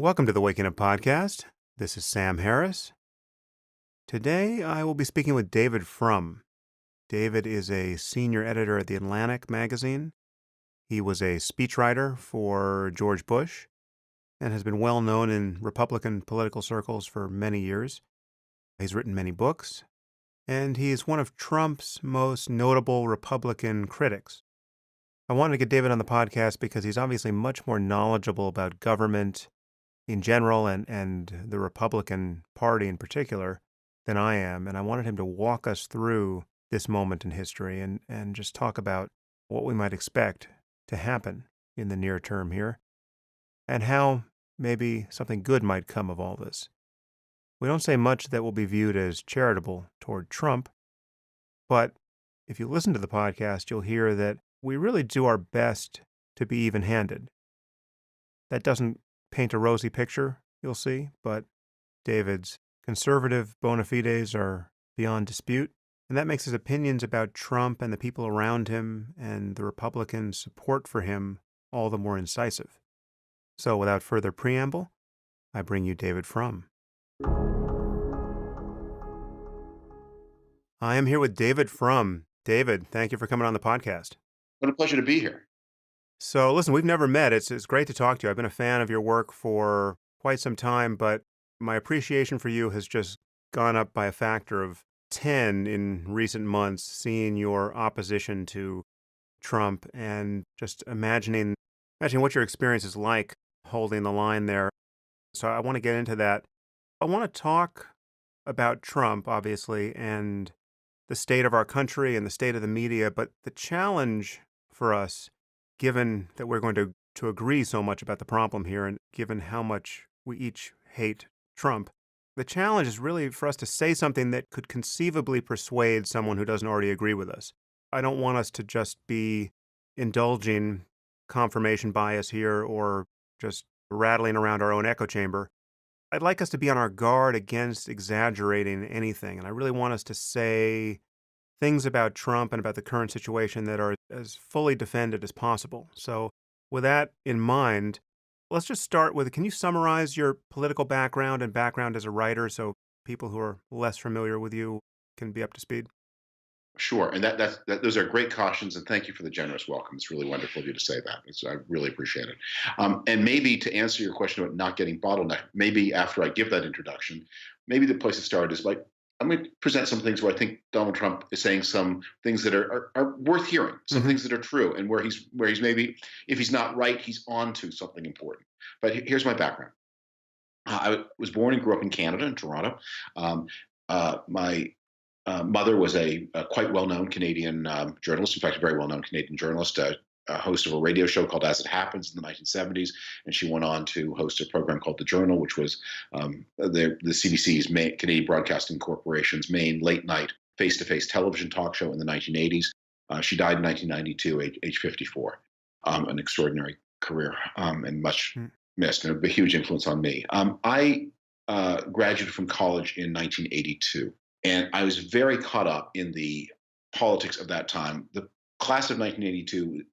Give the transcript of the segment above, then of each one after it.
Welcome to the Waking Up Podcast. This is Sam Harris. Today I will be speaking with David Frum. David is a senior editor at The Atlantic magazine. He was a speechwriter for George Bush and has been well known in Republican political circles for many years. He's written many books, and he is one of Trump's most notable Republican critics. I wanted to get David on the podcast because he's obviously much more knowledgeable about government in general and the Republican Party in particular than I am. And I wanted him to walk us through this moment in history and just talk about what we might expect to happen in the near term here and how maybe something good might come of all this. We don't say much that will be viewed as charitable toward Trump, but if you listen to the podcast, you'll hear that we really do our best to be even-handed. That doesn't paint a rosy picture, you'll see, but David's conservative bona fides are beyond dispute, and that makes his opinions about Trump and the people around him and the Republican support for him all the more incisive. So without further preamble, I bring you David Frum. I am here with David Frum. David, thank you for coming on the podcast. What a pleasure to be here. So listen, we've never met. It's great to talk to you. I've been a fan of your work for quite some time, but my appreciation for you has just gone up by a factor of 10 in recent months, seeing your opposition to Trump and just imagining what your experience is like holding the line there. So I want to get into that. I want to talk about Trump, obviously, and the state of our country and the state of the media, but the challenge for us, given that we're going to agree so much about the problem here and given how much we each hate Trump, the challenge is really for us to say something that could conceivably persuade someone who doesn't already agree with us. I don't want us to just be indulging confirmation bias here or just rattling around our own echo chamber. I'd like us to be on our guard against exaggerating anything, and I really want us to say things about Trump and about the current situation that are as fully defended as possible. So with that in mind, let's just start with, can you summarize your political background and background as a writer so people who are less familiar with you can be up to speed? Sure, and those are great cautions, and thank you for the generous welcome. It's really wonderful of you to say that. I really appreciate it. And maybe to answer your question about not getting bottlenecked, maybe after I give that introduction, maybe the place to start is like I'm going to present some things where I think Donald Trump is saying some things that are worth hearing, some things that are true, and where he's maybe, if he's not right, he's on to something important. But here's my background. I was born and grew up in Canada, in Toronto. My mother was a quite well-known Canadian journalist, in fact, a very well-known Canadian journalist, a host of a radio show called As It Happens in the 1970s, and she went on to host a program called The Journal, which was the CBC's Canadian Broadcasting Corporation's main late-night face-to-face television talk show in the 1980s. She died in 1992, age 54. An extraordinary career and much missed, and a huge influence on me. I graduated from college in 1982. And I was very caught up in the politics of that time. The class of 1982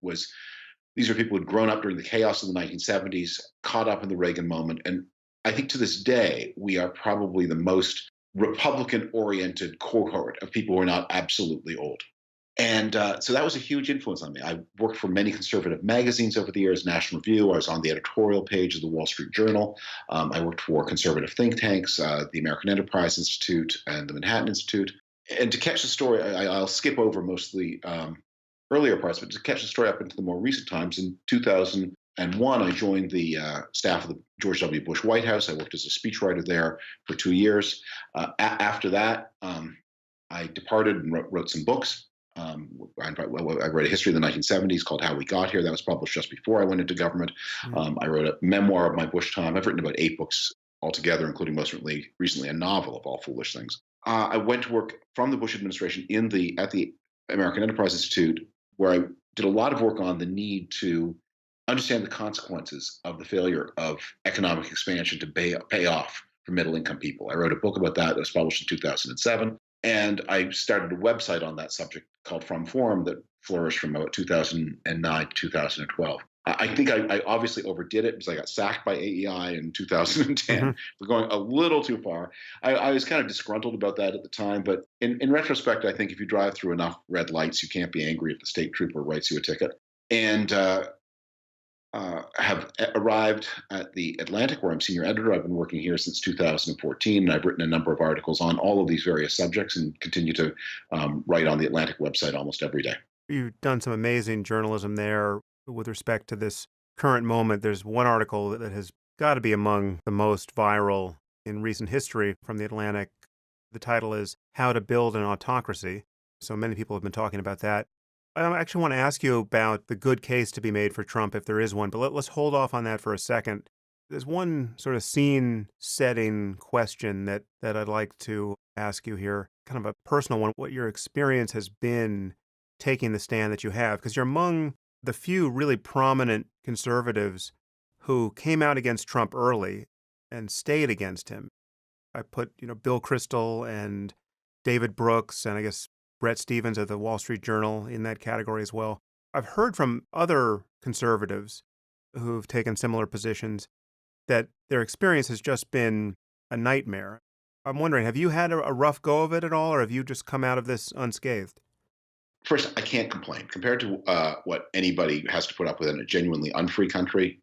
these are people who'd grown up during the chaos of the 1970s, caught up in the Reagan moment. And I think to this day, we are probably the most Republican-oriented cohort of people who are not absolutely old. And so that was a huge influence on me. I worked for many conservative magazines over the years, National Review. I was on the editorial page of the Wall Street Journal. I worked for conservative think tanks, the American Enterprise Institute and the Manhattan Institute. And to catch the story, I'll skip over most of the earlier parts, but to catch the story up into the more recent times, in 2001, I joined the staff of the George W. Bush White House. I worked as a speechwriter there for 2 years. After that, I departed and wrote some books. I wrote a history of the 1970s called How We Got Here. That was published just before I went into government. I wrote a memoir of my Bush time. I've written about 8 books altogether, including most recently a novel of all foolish things. I went to work from the Bush administration at the American Enterprise Institute, where I did a lot of work on the need to understand the consequences of the failure of economic expansion to pay off for middle-income people. I wrote a book about that was published in 2007. And I started a website on that subject called From Forum that flourished from about 2009 to 2012. I think I obviously overdid it because I got sacked by AEI in 2010 Hmm. for going a little too far. I was kind of disgruntled about that at the time, but in retrospect, I think if you drive through enough red lights, you can't be angry if the state trooper writes you a ticket. And have arrived at the Atlantic, where I'm senior editor. I've been working here since 2014, and I've written a number of articles on all of these various subjects and continue to write on the Atlantic website almost every day. You've done some amazing journalism there with respect to this current moment. There's one article that has got to be among the most viral in recent history from the Atlantic. The title is How to Build an Autocracy. So many people have been talking about that. I actually want to ask you about the good case to be made for Trump, if there is one, but let's hold off on that for a second. There's one sort of scene setting question that I'd like to ask you here, kind of a personal one, what your experience has been taking the stand that you have, because you're among the few really prominent conservatives who came out against Trump early and stayed against him. I put, Bill Kristol and David Brooks and I guess Bret Stephens of the Wall Street Journal in that category as well. I've heard from other conservatives who've taken similar positions that their experience has just been a nightmare. I'm wondering, have you had a rough go of it at all, or have you just come out of this unscathed? First, I can't complain compared to what anybody has to put up with in a genuinely unfree country.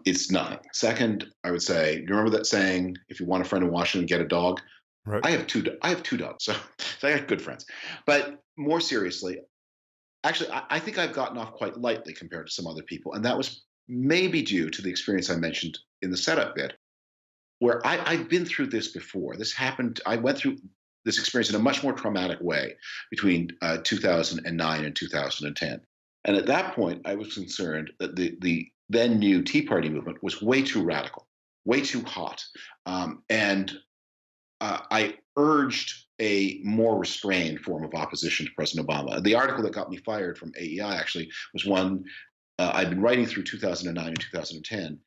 It's nothing. Second, I would say, you remember that saying, "If you want a friend in Washington, get a dog." Right. I have two. I have two dogs, so I got good friends. But more seriously, actually, I think I've gotten off quite lightly compared to some other people, and that was maybe due to the experience I mentioned in the setup bit, where I've been through this before. This happened. I went through this experience in a much more traumatic way between 2009 and 2010. And at that point, I was concerned that the then new Tea Party movement was way too radical, way too hot. And I urged a more restrained form of opposition to President Obama. The article that got me fired from AEI actually was one I'd been writing through 2009 and 2010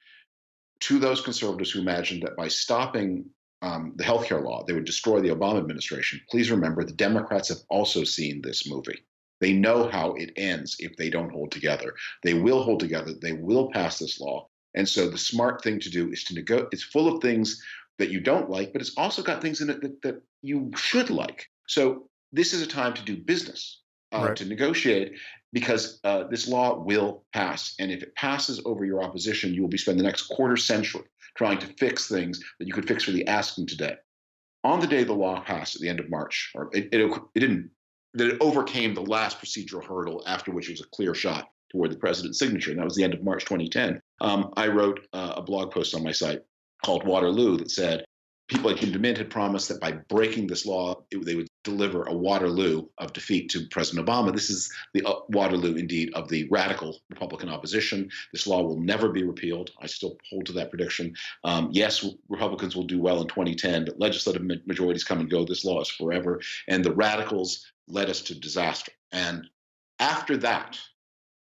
to those conservatives who imagined that by stopping the healthcare law, they would destroy the Obama administration. Please remember, the Democrats have also seen this movie. They know how it ends if they don't hold together. They will hold together. They will pass this law. And so the smart thing to do is to negotiate. It's full of things that you don't like, but it's also got things in it that you should like. So this is a time to do business, Right. to negotiate, because this law will pass. And if it passes over your opposition, you will be spending the next quarter century trying to fix things that you could fix for the asking today. On the day the law passed at the end of March, or it didn't, that it overcame the last procedural hurdle, after which it was a clear shot toward the president's signature, and that was the end of March 2010. I wrote a blog post on my site called Waterloo that said people like Jim DeMint had promised that by breaking this law, they would deliver a Waterloo of defeat to President Obama. This is the Waterloo, indeed, of the radical Republican opposition. This law will never be repealed. I still hold to that prediction. Yes, Republicans will do well in 2010, but legislative majorities come and go. This law is forever. And the radicals led us to disaster. And after that,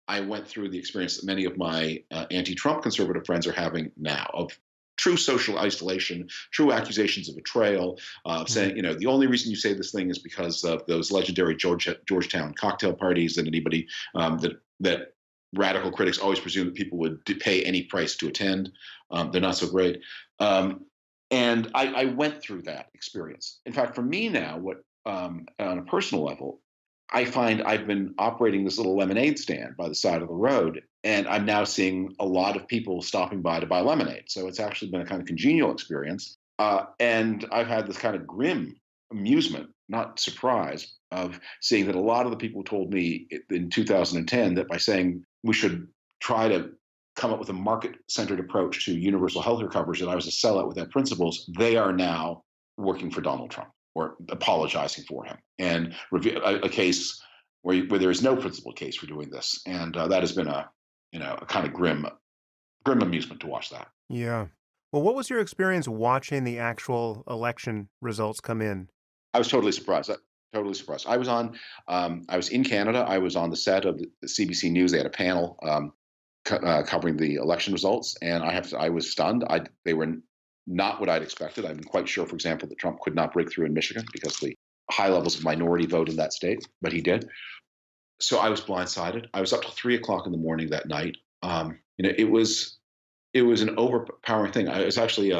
I went through the experience that many of my anti-Trump conservative friends are having now, of true social isolation, true accusations of betrayal, Mhm. saying, the only reason you say this thing is because of those legendary Georgetown cocktail parties, and anybody that radical critics always presume that people would pay any price to attend. They're not so great. And I went through that experience. In fact, for me now, what on a personal level, I find I've been operating this little lemonade stand by the side of the road, and I'm now seeing a lot of people stopping by to buy lemonade. So it's actually been a kind of congenial experience. And I've had this kind of grim amusement, not surprise, of seeing that a lot of the people told me in 2010 that by saying we should try to come up with a market-centered approach to universal health care coverage, that I was a sellout with that principles, they are now working for Donald Trump or apologizing for him, and a case where there is no principled case for doing this. And that has been a kind of grim amusement to watch that. Yeah. Well, what was your experience watching the actual election results come in? I was totally surprised. Totally surprised. I was in Canada. I was on the set of the CBC News. They had a panel covering the election results, and I was stunned. They were not what I'd expected. I'm quite sure, for example, that Trump could not break through in Michigan because of the high levels of minority vote in that state, but he did. So I was blindsided. I was up till 3 o'clock in the morning that night, It was an overpowering thing. I was actually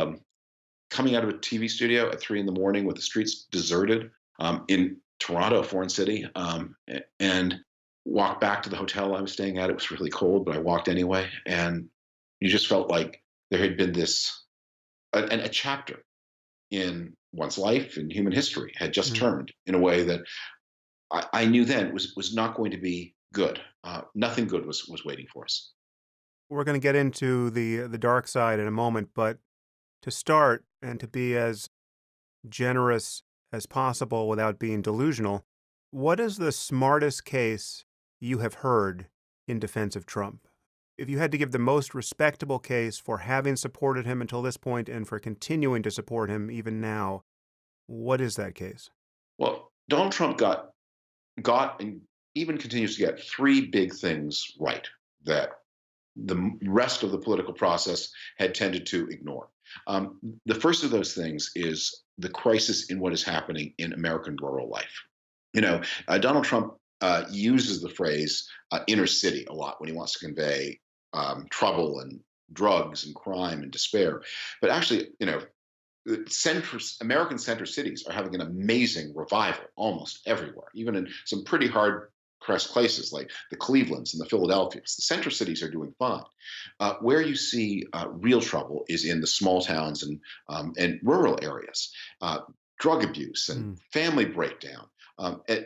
coming out of a TV studio at 3 in the morning with the streets deserted in Toronto, a foreign city, and walked back to the hotel I was staying at. It was really cold, but I walked anyway, and you just felt like there had been a chapter in one's life and human history had just Mm. turned in a way that I knew then was not going to be good. Nothing good was waiting for us. We're going to get into the dark side in a moment, but to start and to be as generous as possible without being delusional, what is the smartest case you have heard in defense of Trump? If you had to give the most respectable case for having supported him until this point and for continuing to support him even now, what is that case? Well, Donald Trump got and even continues to get three big things right that the rest of the political process had tended to ignore. The first of those things is the crisis in what is happening in American rural life. Donald Trump uses the phrase inner city a lot when he wants to convey trouble and drugs and crime and despair. But actually, American center cities are having an amazing revival almost everywhere, even in some pretty hard pressed places like the Clevelands and the Philadelphias. The center cities are doing fine. Where you see real trouble is in the small towns and rural areas. Drug abuse and Mm. family breakdown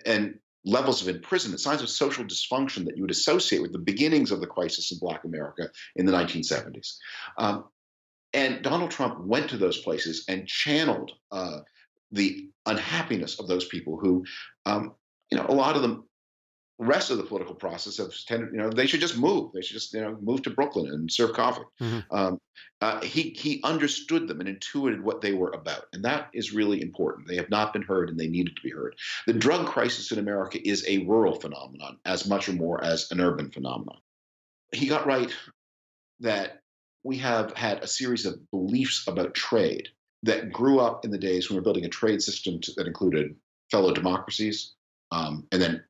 and levels of imprisonment, signs of social dysfunction that you would associate with the beginnings of the crisis in Black America in the 1970s. Um, and Donald Trump went to those places and channeled the unhappiness of those people who, a lot of the rest of the political process have tended, they should just move. They should just, move to Brooklyn and serve coffee. Hmm. Um, he understood them and intuited what they were about, and that is really important. They have not been heard, and they needed to be heard. The drug crisis in America is a rural phenomenon as much or more as an urban phenomenon. He got right that we have had a series of beliefs about trade that grew up in the days when we were building a trade system that included fellow democracies, and then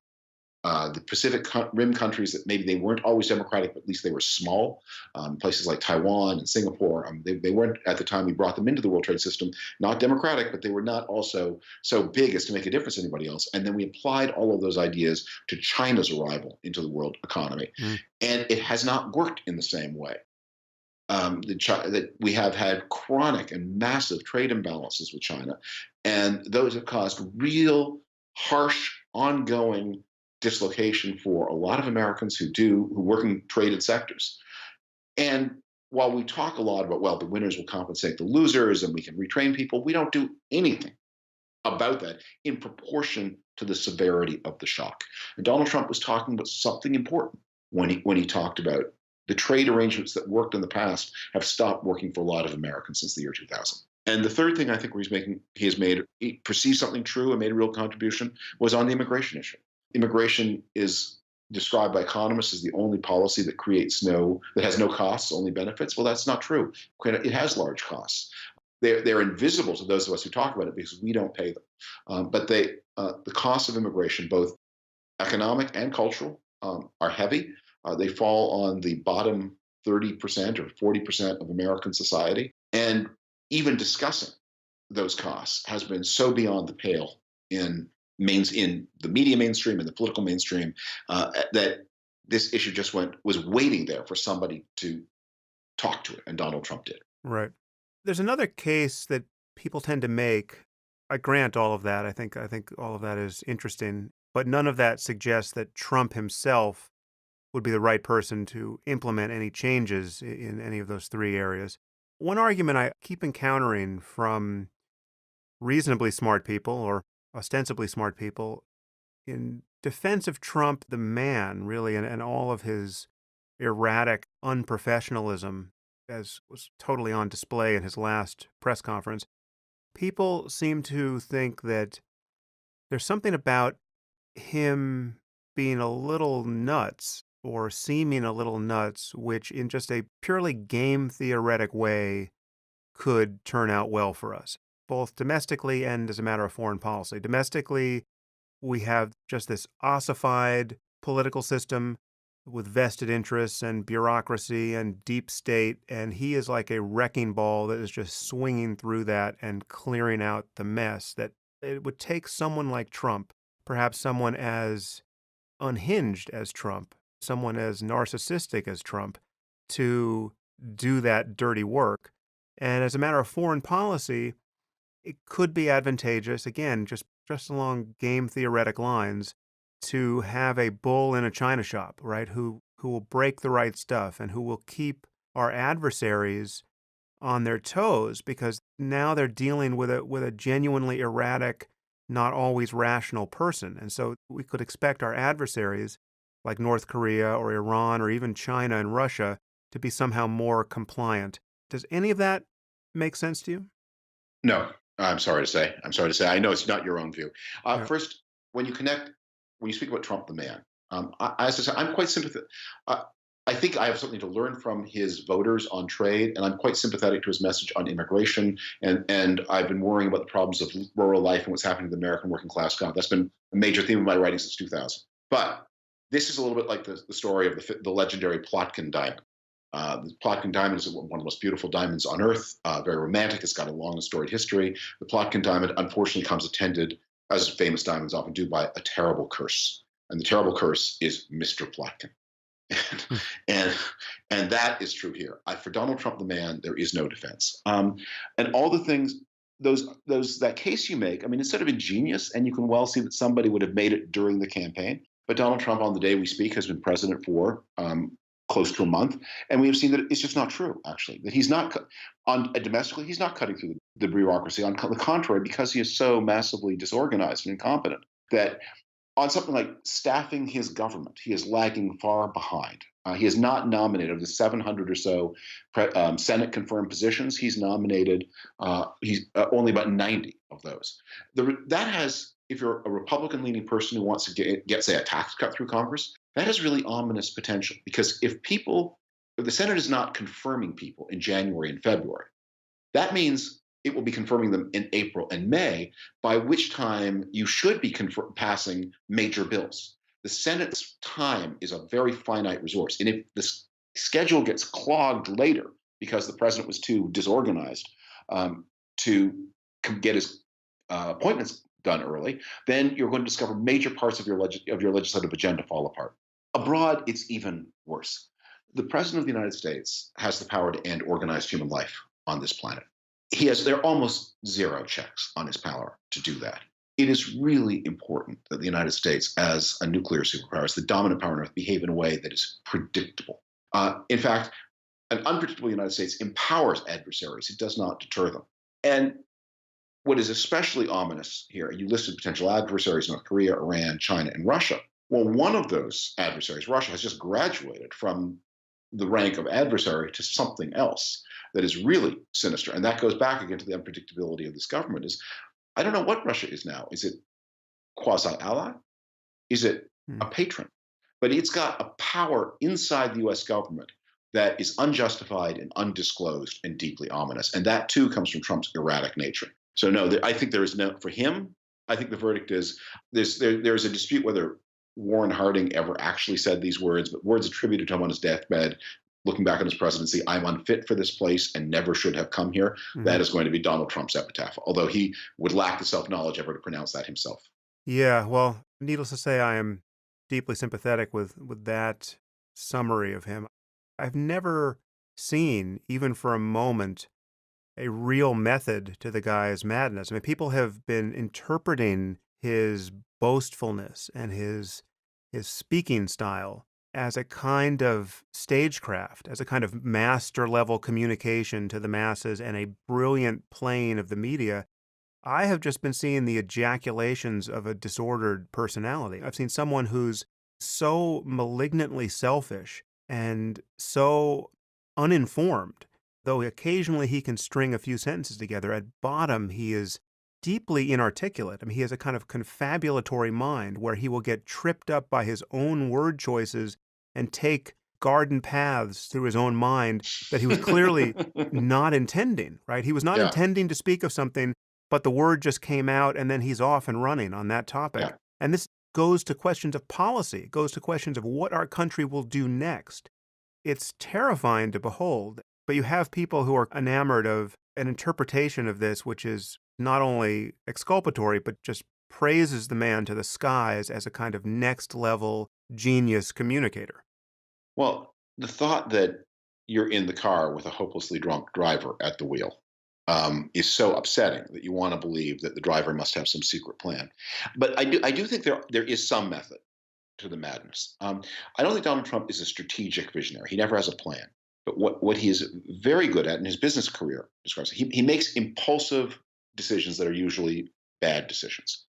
the Rim countries that maybe they weren't always democratic, but at least they were small. Places like Taiwan and Singapore, they weren't at the time we brought them into the World Trade System, not democratic, but they were not also so big as to make a difference to anybody else. And then we applied all of those ideas to China's arrival into the world economy, Mm. and it has not worked in the same way. That we have had chronic and massive trade imbalances with China, and those have caused real, harsh, ongoing dislocation for a lot of Americans who work in traded sectors. And while we talk a lot about, well, the winners will compensate the losers and we can retrain people, we don't do anything about that in proportion to the severity of the shock. And Donald Trump was talking about something important when he talked about the trade arrangements that worked in the past have stopped working for a lot of Americans since the year 2000. And the third thing I think where he perceived something true and made a real contribution was on the immigration issue. Immigration is described by economists as the only policy that has no costs, only benefits. Well, that's not true. It has large costs. They're invisible to those of us who talk about it because we don't pay them. But the costs of immigration, both economic and cultural, are heavy. They fall on the bottom 30% or 40% of American society. And even discussing those costs has been so beyond the pale in the media mainstream and the political mainstream that this issue was waiting there for somebody to talk to it, and Donald Trump did. Right. There's another case that people tend to make. I grant all of that. I think all of that is interesting, but none of that suggests that Trump himself would be the right person to implement any changes in any of those three areas. One argument I keep encountering from reasonably smart people or ostensibly smart people in defense of Trump, the man, really, and all of his erratic unprofessionalism, as was totally on display in his last press conference, people seem to think that there's something about him being a little nuts or seeming a little nuts, which in just a purely game theoretic way could turn out well for us, both domestically and as a matter of foreign policy. Domestically, we have just this ossified political system with vested interests and bureaucracy and deep state. And he is like a wrecking ball that is just swinging through that and clearing out the mess that it would take someone like Trump, perhaps someone as unhinged as Trump, someone as narcissistic as Trump, to do that dirty work. And as a matter of foreign policy, it could be advantageous, again, just along game theoretic lines, to have a bull in a china shop, right? Who will break the right stuff and who will keep our adversaries on their toes, because now they're dealing with a genuinely erratic, not always rational person. And so we could expect our adversaries, like North Korea or Iran or even China and Russia, to be somehow more compliant. Does any of that make sense to you? No, I'm sorry to say. I'm sorry to say. I know it's not your own view. Yeah. First, when you connect, when you speak about Trump the man, as I said, I'm quite sympathetic. I think I have something to learn from his voters on trade, and I'm quite sympathetic to his message on immigration. And I've been worrying about the problems of rural life and what's happening to the American working class. That's been a major theme of my writing since 2000. But this is a little bit like the story of the legendary Plotkin diamond. The Plotkin diamond is one of the most beautiful diamonds on earth, very romantic. It's got a long and storied history. The Plotkin diamond, unfortunately, comes attended, as famous diamonds often do, by a terrible curse. And the terrible curse is Mr. Plotkin. Hmm. and and that is true here. For Donald Trump, the man, there is no defense. And all the things, those that case you make, I mean, it's sort of ingenious, and you can well see that somebody would have made it during the campaign. But Donald Trump, on the day we speak, has been president for close to a month, and we have seen that it's just not true. Actually, that he's not on domestically, he's not cutting through the bureaucracy. On the contrary, because he is so massively disorganized and incompetent, that on something like staffing his government, he is lagging far behind. He is not nominated of the 700 or so Senate confirmed positions. He's nominated. He's only about 90 of those. That has, if you're a Republican-leaning person who wants to get, say, a tax cut through Congress, that has really ominous potential, because if the Senate is not confirming people in January and February, that means it will be confirming them in April and May, by which time you should be passing major bills. The Senate's time is a very finite resource. And if the schedule gets clogged later because the president was too disorganized to get his appointments done early, then you're going to discover major parts of your legislative agenda fall apart. Abroad, it's even worse. The president of the United States has the power to end organized human life on this planet. There are almost zero checks on his power to do that. It is really important that the United States, as a nuclear superpower, as the dominant power on Earth, behave in a way that is predictable. In fact, an unpredictable United States empowers adversaries. It does not deter them. And what is especially ominous here, you listed potential adversaries: North Korea, Iran, China, and Russia. Well, one of those adversaries, Russia, has just graduated from the rank of adversary to something else that is really sinister. And that goes back again to the unpredictability of this government. I don't know what Russia is now. Is it quasi-ally? Is it Hmm. a patron? But it's got a power inside the US government that is unjustified and undisclosed and deeply ominous. And that too comes from Trump's erratic nature. So no, I think there is no, for him, I think the verdict is there's a dispute whether Warren Harding ever actually said these words, but words attributed to him on his deathbed, looking back on his presidency: "I'm unfit for this place and never should have come here." Mhm. That is going to be Donald Trump's epitaph, although he would lack the self-knowledge ever to pronounce that himself. Yeah, well, needless to say, I am deeply sympathetic with that summary of him. I've never seen, even for a moment, a real method to the guy's madness. I mean, people have been interpreting his boastfulness and his speaking style as a kind of stagecraft, as a kind of master level communication to the masses and a brilliant playing of the media. I have just been seeing the ejaculations of a disordered personality. I've seen someone who's so malignantly selfish and so uninformed, though occasionally he can string a few sentences together. At bottom, he is deeply inarticulate. I mean, he has a kind of confabulatory mind where he will get tripped up by his own word choices and take garden paths through his own mind that he was clearly not intending, right? He was not Yeah, intending to speak of something, but the word just came out and then he's off and running on that topic. yeah, And this goes to questions of policy, it goes to questions of what our country will do next. It's terrifying to behold, but you have people who are enamored of an interpretation of this, which is not only exculpatory, but just praises the man to the skies as a kind of next level genius communicator. Well, the thought that you're in the car with a hopelessly drunk driver at the wheel is so upsetting that you want to believe that the driver must have some secret plan. But I do think there is some method to the madness. I don't think Donald Trump is a strategic visionary. He never has a plan. But what he is very good at in his business career, describes, he makes impulsive decisions that are usually bad decisions.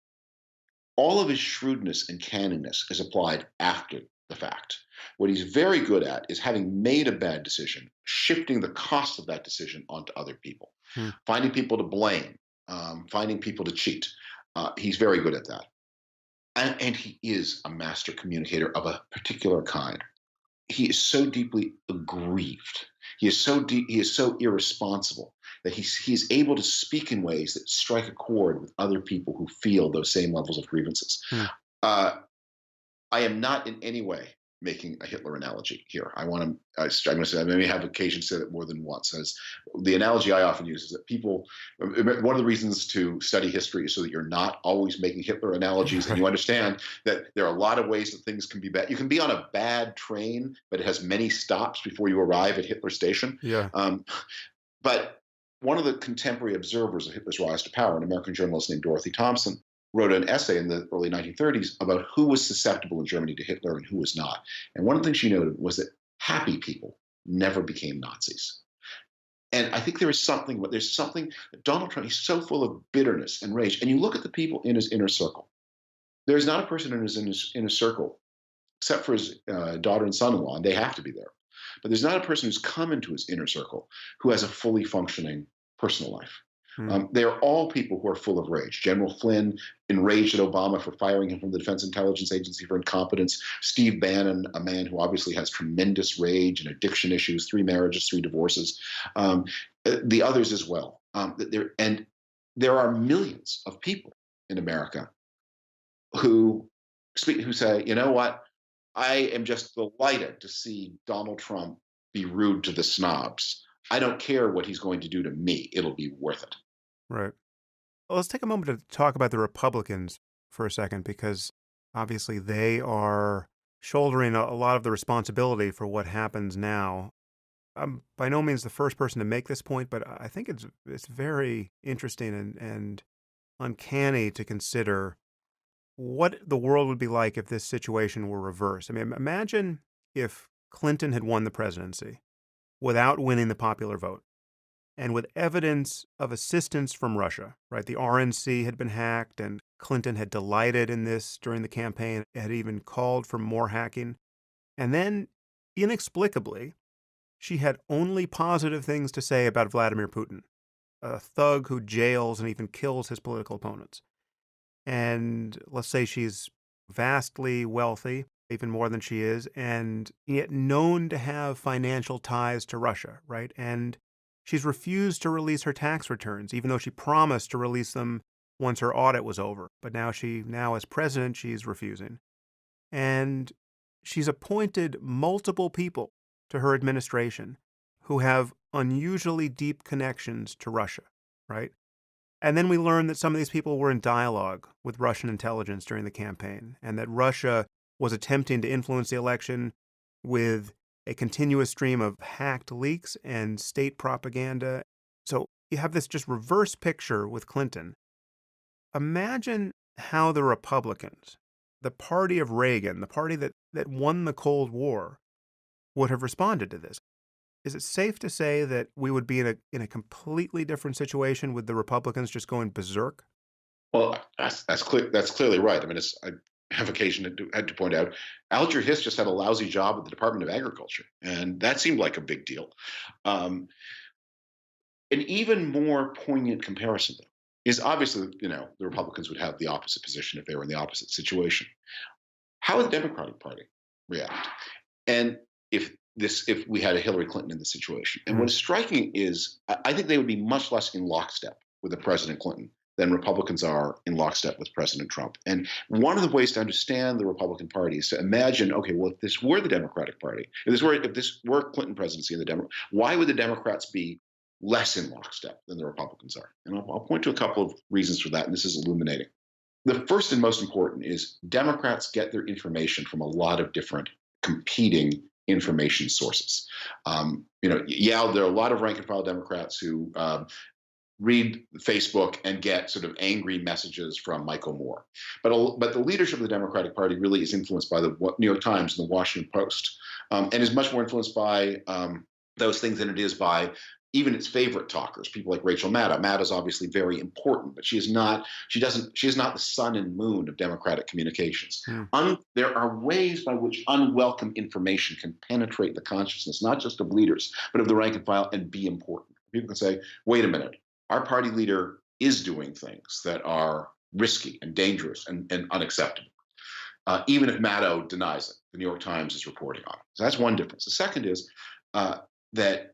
All of his shrewdness and canniness is applied after the fact. What he's very good at is having made a bad decision, shifting the cost of that decision onto other people, Hmm. finding people to blame, finding people to cheat. He's very good at that. And he is a master communicator of a particular kind. He is so deeply aggrieved. He is so irresponsible that he's able to speak in ways that strike a chord with other people who feel those same levels of grievances. Hmm. Uh, I am not in any way making a Hitler analogy here. I'm going to say I maybe have occasion to say that more than once. As the analogy I often use is that people, one of the reasons to study history is so that you're not always making Hitler analogies, and you understand that there are a lot of ways that things can be bad. You can be on a bad train, but it has many stops before you arrive at Hitler Station. Yeah. But one of the contemporary observers of Hitler's rise to power, an American journalist named Dorothy Thompson, wrote an essay in the early 1930s about who was susceptible in Germany to Hitler and who was not. And one of the things she noted was that happy people never became Nazis. And I think there's something Donald Trump, he's so full of bitterness and rage. And you look at the people in his inner circle. There's not a person in his inner circle, except for his daughter and son-in-law, and they have to be there. But there's not a person who's come into his inner circle who has a fully functioning personal life. They are all people who are full of rage. General Flynn, enraged at Obama for firing him from the Defense Intelligence Agency for incompetence. Steve Bannon, a man who obviously has tremendous rage and addiction issues, 3 marriages, 3 divorces. The others as well. And there are millions of people in America who say, you know what? I am just delighted to see Donald Trump be rude to the snobs. I don't care what he's going to do to me. It'll be worth it. Right. Well, let's take a moment to talk about the Republicans for a second, because obviously they are shouldering a lot of the responsibility for what happens now. I'm by no means the first person to make this point, but I think it's very interesting and uncanny to consider what the world would be like if this situation were reversed. I mean, imagine if Clinton had won the presidency without winning the popular vote, and with evidence of assistance from Russia, right? The RNC had been hacked, and Clinton had delighted in this during the campaign, had even called for more hacking. And then, inexplicably, she had only positive things to say about Vladimir Putin, a thug who jails and even kills his political opponents. And let's say she's vastly wealthy, even more than she is, and yet known to have financial ties to Russia, right? And she's refused to release her tax returns, even though she promised to release them once her audit was over. But now as president, she's refusing. And she's appointed multiple people to her administration who have unusually deep connections to Russia, right? And then we learn that some of these people were in dialogue with Russian intelligence during the campaign, and that Russia was attempting to influence the election with a continuous stream of hacked leaks and state propaganda. So you have this just reverse picture with Clinton. Imagine how the Republicans, the party of Reagan, the party that won the Cold War, would have responded to this. Is it safe to say that we would be in a completely different situation with the Republicans just going berserk? Well, that's clear. That's clearly right. I mean, I have occasion to point out, Alger Hiss just had a lousy job at the Department of Agriculture, and that seemed like a big deal. An even more poignant comparison, though, is obviously, the Republicans would have the opposite position if they were in the opposite situation. How would the Democratic Party react? And if we had a Hillary Clinton in the situation, and what is striking is, I think they would be much less in lockstep with the President Clinton than Republicans are in lockstep with President Trump. And one of the ways to understand the Republican Party is to imagine, okay, well, if this were the Democratic Party, if this were Clinton presidency and why would the Democrats be less in lockstep than the Republicans are? And I'll point to a couple of reasons for that, and this is illuminating. The first and most important is Democrats get their information from a lot of different competing information sources. Yeah, there are a lot of rank and file Democrats who read Facebook and get sort of angry messages from Michael Moore. But the leadership of the Democratic Party really is influenced by the New York Times and the Washington Post, and is much more influenced by those things than it is by even its favorite talkers, people like Rachel Maddow. Maddow's obviously very important, but she is not the sun and moon of Democratic communications. There are ways by which unwelcome information can penetrate the consciousness, not just of leaders, but of the rank and file, and be important. People can say, wait a minute, our party leader is doing things that are risky and dangerous and unacceptable. Even if Maddow denies it, the New York Times is reporting on it. So that's one difference. The second is that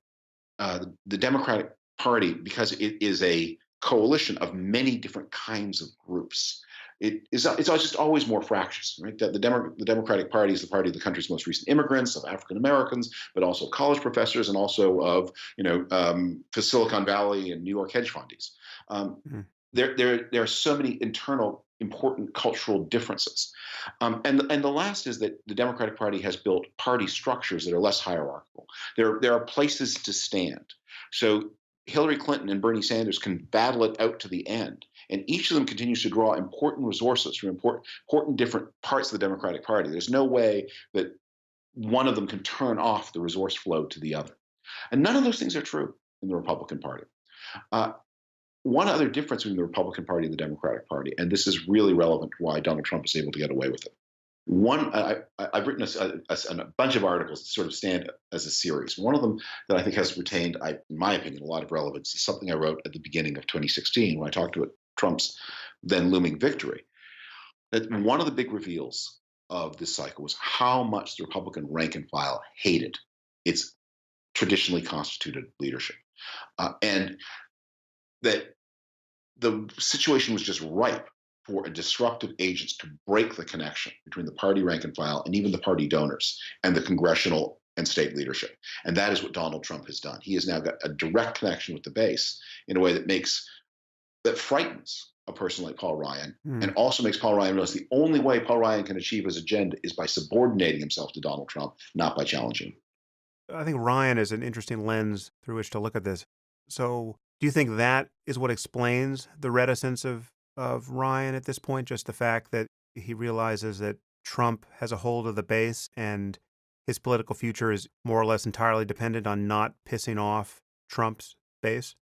the Democratic Party, because it is a coalition of many different kinds of groups, it's just always more fractious, right? The Democratic Party is the party of the country's most recent immigrants, of African Americans, but also college professors, and also of Silicon Valley and New York hedge fundies. There are so many internal important cultural differences. And the last is that the Democratic Party has built party structures that are less hierarchical. There are places to stand. So Hillary Clinton and Bernie Sanders can battle it out to the end. And each of them continues to draw important resources from important different parts of the Democratic Party. There's no way that one of them can turn off the resource flow to the other. And none of those things are true in the Republican Party. One other difference between the Republican Party and the Democratic Party, and this is really relevant to why Donald Trump is able to get away with it. I've written a bunch of articles that sort of stand as a series. One of them that I think has retained, in my opinion, a lot of relevance is something I wrote at the beginning of 2016 when I talked about Trump's then looming victory. That one of the big reveals of this cycle was how much the Republican rank and file hated its traditionally constituted leadership, and that the situation was just ripe for a disruptive agent to break the connection between the party rank and file and even the party donors and the congressional and state leadership. And that is what Donald Trump has done. He has now got a direct connection with the base in a way that frightens a person like Paul Ryan, and also makes Paul Ryan realize the only way Paul Ryan can achieve his agenda is by subordinating himself to Donald Trump, not by challenging him. I think Ryan is an interesting lens through which to look at this. So do you think that is what explains the reticence of Ryan at this point? Just the fact that he realizes that Trump has a hold of the base and his political future is more or less entirely dependent on not pissing off Trump's base?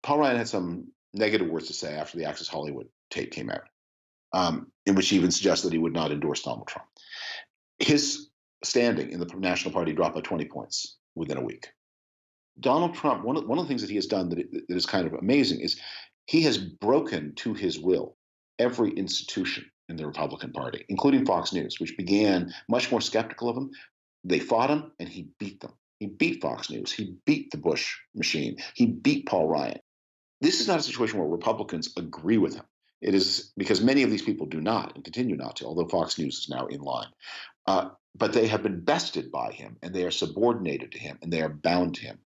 Paul Ryan had some negative words to say after the Access Hollywood tape came out, in which he even suggested he would not endorse Donald Trump. His standing in the National Party dropped by 20 points within a week. Donald Trump, one of the things that he has done that is kind of amazing is he has broken to his will every institution in the Republican Party, including Fox News, which began much more skeptical of him. They fought him, and he beat them. He beat Fox News. He beat the Bush machine. He beat Paul Ryan. This is not a situation where Republicans agree with him. It is because many of these people do not and continue not to, although Fox News is now in line. But they have been bested by him, and they are subordinated to him, and they are bound to him.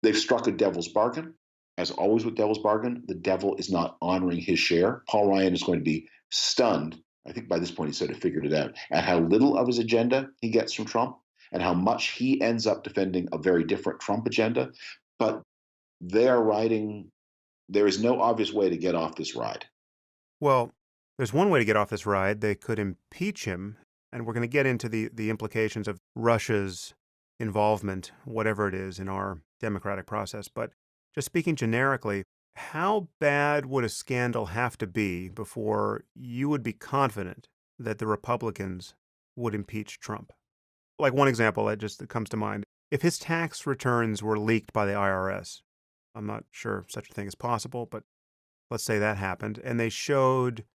They've struck a devil's bargain. As always with devil's bargain, the devil is not honoring his share. Paul Ryan is going to be stunned. I think by this point he sort of figured it out, at how little of his agenda he gets from Trump and how much he ends up defending a very different Trump agenda. But there is no obvious way to get off this ride. Well, there's one way to get off this ride. They could impeach him, and we're going to get into the implications of Russia's involvement, whatever it is, in our democratic process. But just speaking generically, how bad would a scandal have to be before you would be confident that the Republicans would impeach Trump? Like one example that comes to mind. If his tax returns were leaked by the IRS, I'm not sure such a thing is possible, but let's say that happened, and they showed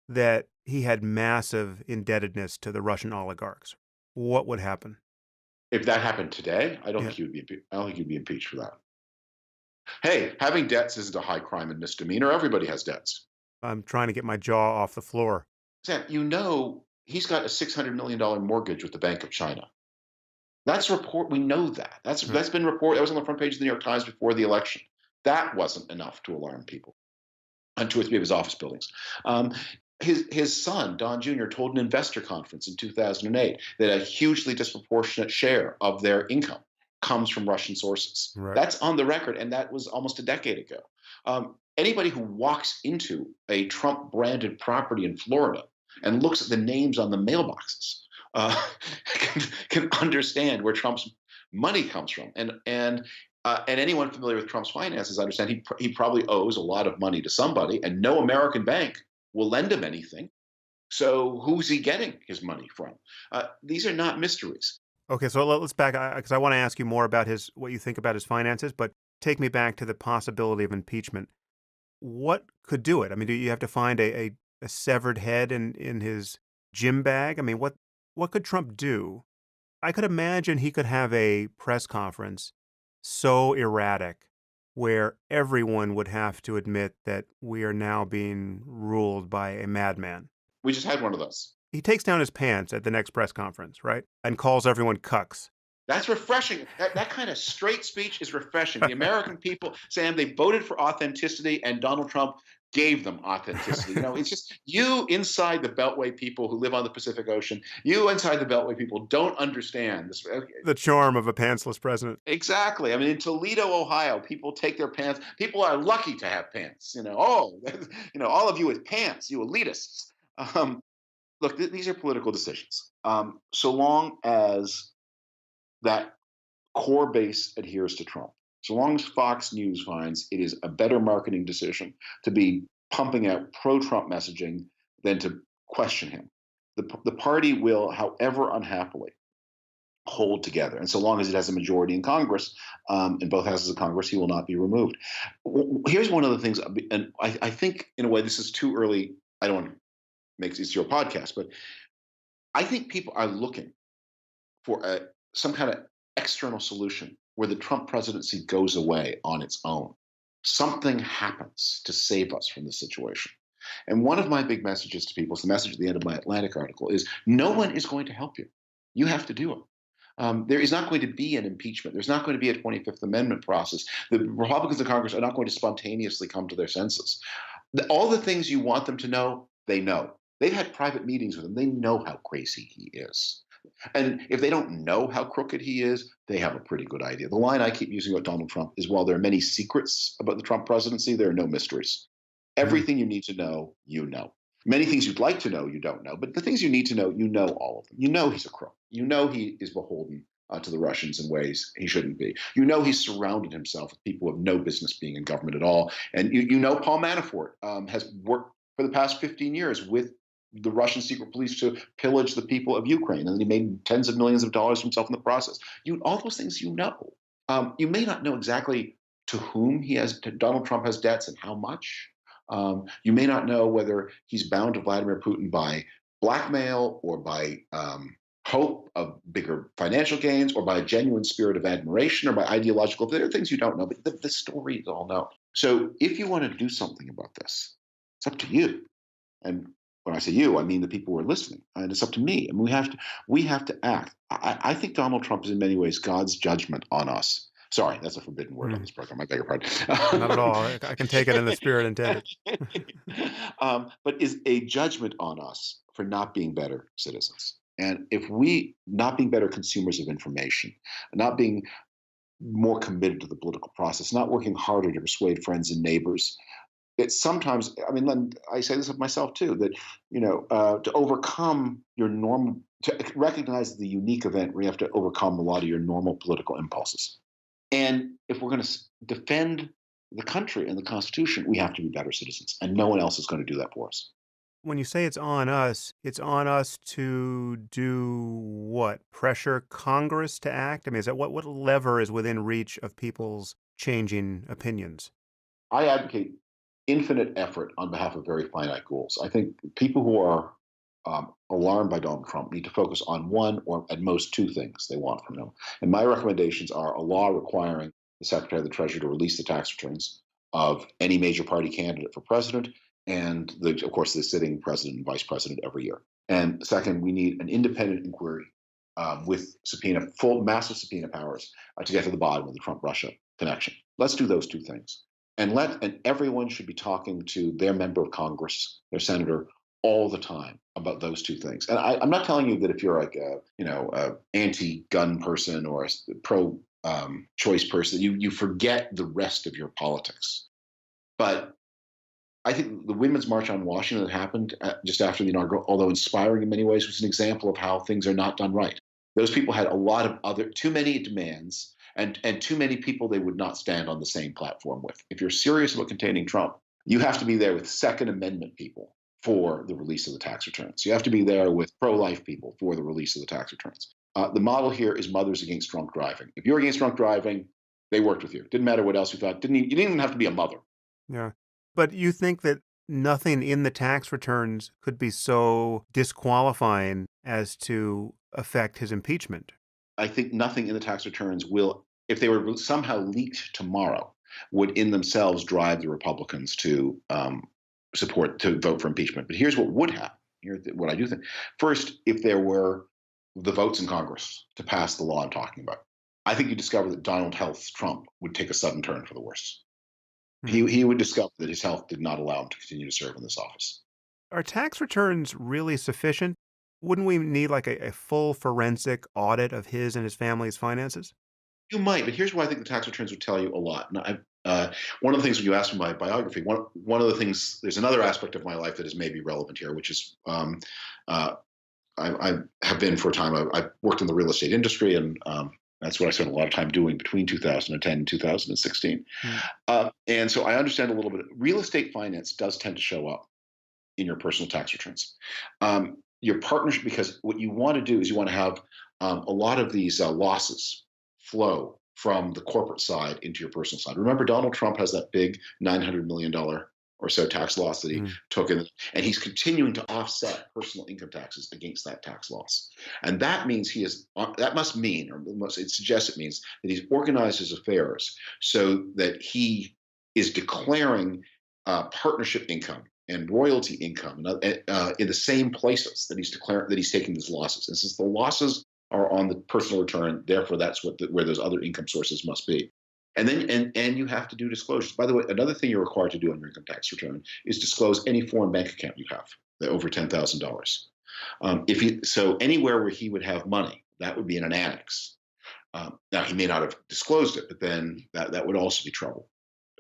that he had massive indebtedness to the Russian oligarchs, what would happen? If that happened today, I don't think he would be impeached for that. Hey, having debts isn't a high crime and misdemeanor. Everybody has debts. I'm trying to get my jaw off the floor. Sam, he's got a $600 million mortgage with the Bank of China. That's report. We know that. Uh, That's been reported. That was on the front page of the New York Times before the election. That wasn't enough to alarm people on two or three of his office buildings. Um, his son, Don Jr., told an investor conference in 2008 that a hugely disproportionate share of their income comes from Russian sources. Right. That's on the record, and that was almost a decade ago. Anybody who walks into a Trump branded property in Florida and looks at the names on the mailboxes can understand where Trump's money comes from. And anyone familiar with Trump's finances understand he probably owes a lot of money to somebody, and no American bank will lend him anything. So who's he getting his money from? These are not mysteries. Okay, so let's back because I want to ask you more about his what you think about his finances, but take me back to the possibility of impeachment. What could do it? I mean, do you have to find a severed head in his gym bag? I mean, what could Trump do? I could imagine he could have a press conference so erratic where everyone would have to admit that we are now being ruled by a madman. We just had one of those. He takes down his pants at the next press conference, right? And calls everyone cucks. That's refreshing. That kind of straight speech is refreshing. The American people, Sam, they voted for authenticity, and Donald Trump gave them authenticity. It's just you inside the Beltway people who live on the Pacific Ocean, you inside the Beltway people don't understand this. The charm of a pantsless president. Exactly. I mean, in Toledo, Ohio, people take their pants. People are lucky to have pants. All of you with pants, you elitists. Look, these are political decisions. So long as that core base adheres to Trump. So long as Fox News finds it is a better marketing decision to be pumping out pro Trump messaging than to question him, the party will, however unhappily, hold together. And so long as it has a majority in Congress, in both houses of Congress, he will not be removed. Here's one of the things, and I think in a way this is too early. I don't want to make this your podcast, but I think people are looking for some kind of external solution where the Trump presidency goes away on its own. Something happens to save us from this situation. And one of my big messages to people, it's the message at the end of my Atlantic article, is no one is going to help you. You have to do it. There is not going to be an impeachment. There's not going to be a 25th Amendment process. The Republicans in Congress are not going to spontaneously come to their senses. All the things you want them to know, they know. They've had private meetings with him. They know how crazy he is. And if they don't know how crooked he is, they have a pretty good idea. The line I keep using about Donald Trump is while there are many secrets about the Trump presidency, there are no mysteries. Mm. Everything you need to know, you know. Many things you'd like to know, you don't know. But the things you need to know, you know all of them. You know he's a crook. You know he is beholden to the Russians in ways he shouldn't be. You know he's surrounded himself with people who have no business being in government at all. And you know Paul Manafort has worked for the past 15 years with the Russian secret police to pillage the people of Ukraine, and he made tens of millions of dollars for himself in the process. All those things you know. You may not know exactly to whom Donald Trump has debts and how much. You may not know whether he's bound to Vladimir Putin by blackmail or by hope of bigger financial gains or by a genuine spirit of admiration or by ideological. There are things you don't know, but the stories all know. So if you want to do something about this, it's up to you. And when I say you, I mean the people who are listening, and it's up to me. I mean, we have to act. I think Donald Trump is in many ways God's judgment on us. Sorry, that's a forbidden word on this program. I beg your pardon. Not at all. I can take it in the spirit intended. But is a judgment on us for not being better citizens. And if we not being better consumers of information, not being more committed to the political process, not working harder to persuade friends and neighbors, it's sometimes, I mean, I say this of myself too, that, to overcome your normal, to recognize the unique event where you have to overcome a lot of your normal political impulses. And if we're going to defend the country and the Constitution, we have to be better citizens. And no one else is going to do that for us. When you say it's on us to do what? Pressure Congress to act? I mean, is that what lever is within reach of people's changing opinions? I advocate infinite effort on behalf of very finite goals. I think people who are alarmed by Donald Trump need to focus on one or at most two things they want from him. And my recommendations are a law requiring the Secretary of the Treasury to release the tax returns of any major party candidate for president, and of course the sitting president and vice president every year. And second, we need an independent inquiry with full massive subpoena powers to get to the bottom of the Trump-Russia connection. Let's do those two things, and everyone should be talking to their member of Congress, their senator, all the time about those two things. And I'm not telling you that if you're like a anti-gun person or a pro-choice person, you forget the rest of your politics. But I think the Women's March on Washington that happened just after the inaugural, although inspiring in many ways, was an example of how things are not done right. Those people had a lot of too many demands and too many people they would not stand on the same platform with. If you're serious about containing Trump, you have to be there with Second Amendment people for the release of the tax returns. You have to be there with pro-life people for the release of the tax returns. The model here is mothers against drunk driving. If you're against drunk driving, they worked with you. Didn't matter what else you thought. You didn't even have to be a mother. Yeah. But you think that nothing in the tax returns could be so disqualifying as to affect his impeachment? I think nothing in the tax returns will, if they were somehow leaked tomorrow, would in themselves drive the Republicans to vote for impeachment. But here's what would happen. Here's what I do think. First, if there were the votes in Congress to pass the law I'm talking about, I think you discover that Donald Health Trump would take a sudden turn for the worse. He would discover that his health did not allow him to continue to serve in this office. Are tax returns really sufficient? Wouldn't we need like a full forensic audit of his and his family's finances? You might, but here's why I think the tax returns would tell you a lot. And one of the things when you asked me my biography, one of the things, there's another aspect of my life that is maybe relevant here, which is I have been for a time. I've worked in the real estate industry, and that's what I spent a lot of time doing between 2010 and 2016. And so I understand a little bit. Real estate finance does tend to show up in your personal tax returns. Your partnership, because what you want to do is you want to have a lot of these losses flow from the corporate side into your personal side. Remember, Donald Trump has that big $900 million or so tax loss that he took in, and he's continuing to offset personal income taxes against that tax loss. And that means that must mean, or it suggests it means that he's organized his affairs so that he is declaring partnership income and royalty income in the same places that he's taking these losses. And since the losses are on the personal return, therefore that's where those other income sources must be. And then and you have to do disclosures. By the way, another thing you're required to do on your income tax return is disclose any foreign bank account you have, over $10,000. So anywhere where he would have money, that would be in an annex. Now he may not have disclosed it, but then that would also be trouble.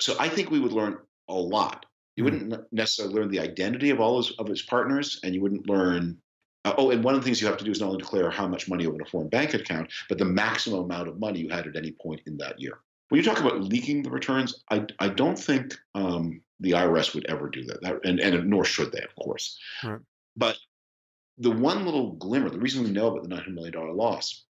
So I think we would learn a lot. You wouldn't necessarily learn the identity of all of his partners, and you wouldn't learn. And one of the things you have to do is not only declare how much money you have in a foreign bank account, but the maximum amount of money you had at any point in that year. When you talk about leaking the returns, I don't think the IRS would ever do that, and nor should they, of course. Right. But the one little glimmer, the reason we know about the $900 million loss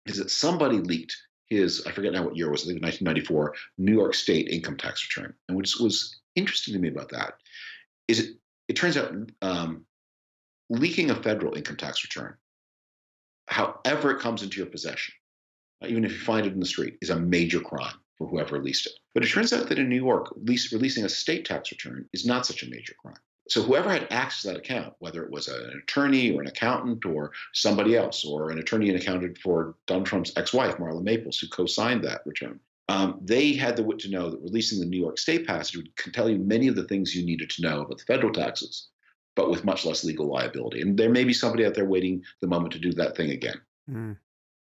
is that somebody leaked his, I forget now what year it was, I think 1994, New York State income tax return. And what was interesting to me about that is it turns out leaking a federal income tax return, however it comes into your possession, even if you find it in the street, is a major crime for whoever released it. But it turns out that in New York, releasing a state tax return is not such a major crime. So whoever had access to that account, whether it was an attorney or an accountant or somebody else, or an attorney and accountant for Donald Trump's ex-wife, Marla Maples, who co-signed that return, they had the wit to know that releasing the New York State passage would tell you many of the things you needed to know about the federal taxes, but with much less legal liability. And there may be somebody out there waiting the moment to do that thing again.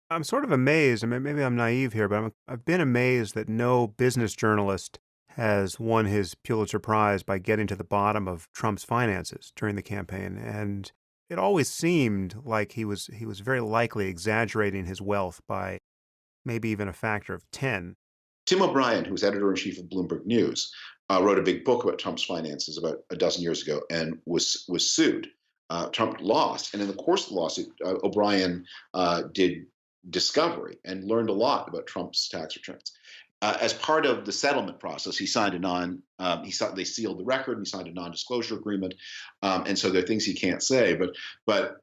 I'm sort of amazed, I mean, maybe I'm naive here, but I've been amazed that no business journalist has won his Pulitzer Prize by getting to the bottom of Trump's finances during the campaign. And it always seemed like he was very likely exaggerating his wealth by maybe even a factor of 10. Tim O'Brien, who was editor-in-chief of Bloomberg News, wrote a big book about Trump's finances about a dozen years ago and was sued. Trump lost, and in the course of the lawsuit, O'Brien did discovery and learned a lot about Trump's tax returns. As part of the settlement process, he signed they sealed the record and he signed a non-disclosure agreement, and so there are things he can't say. But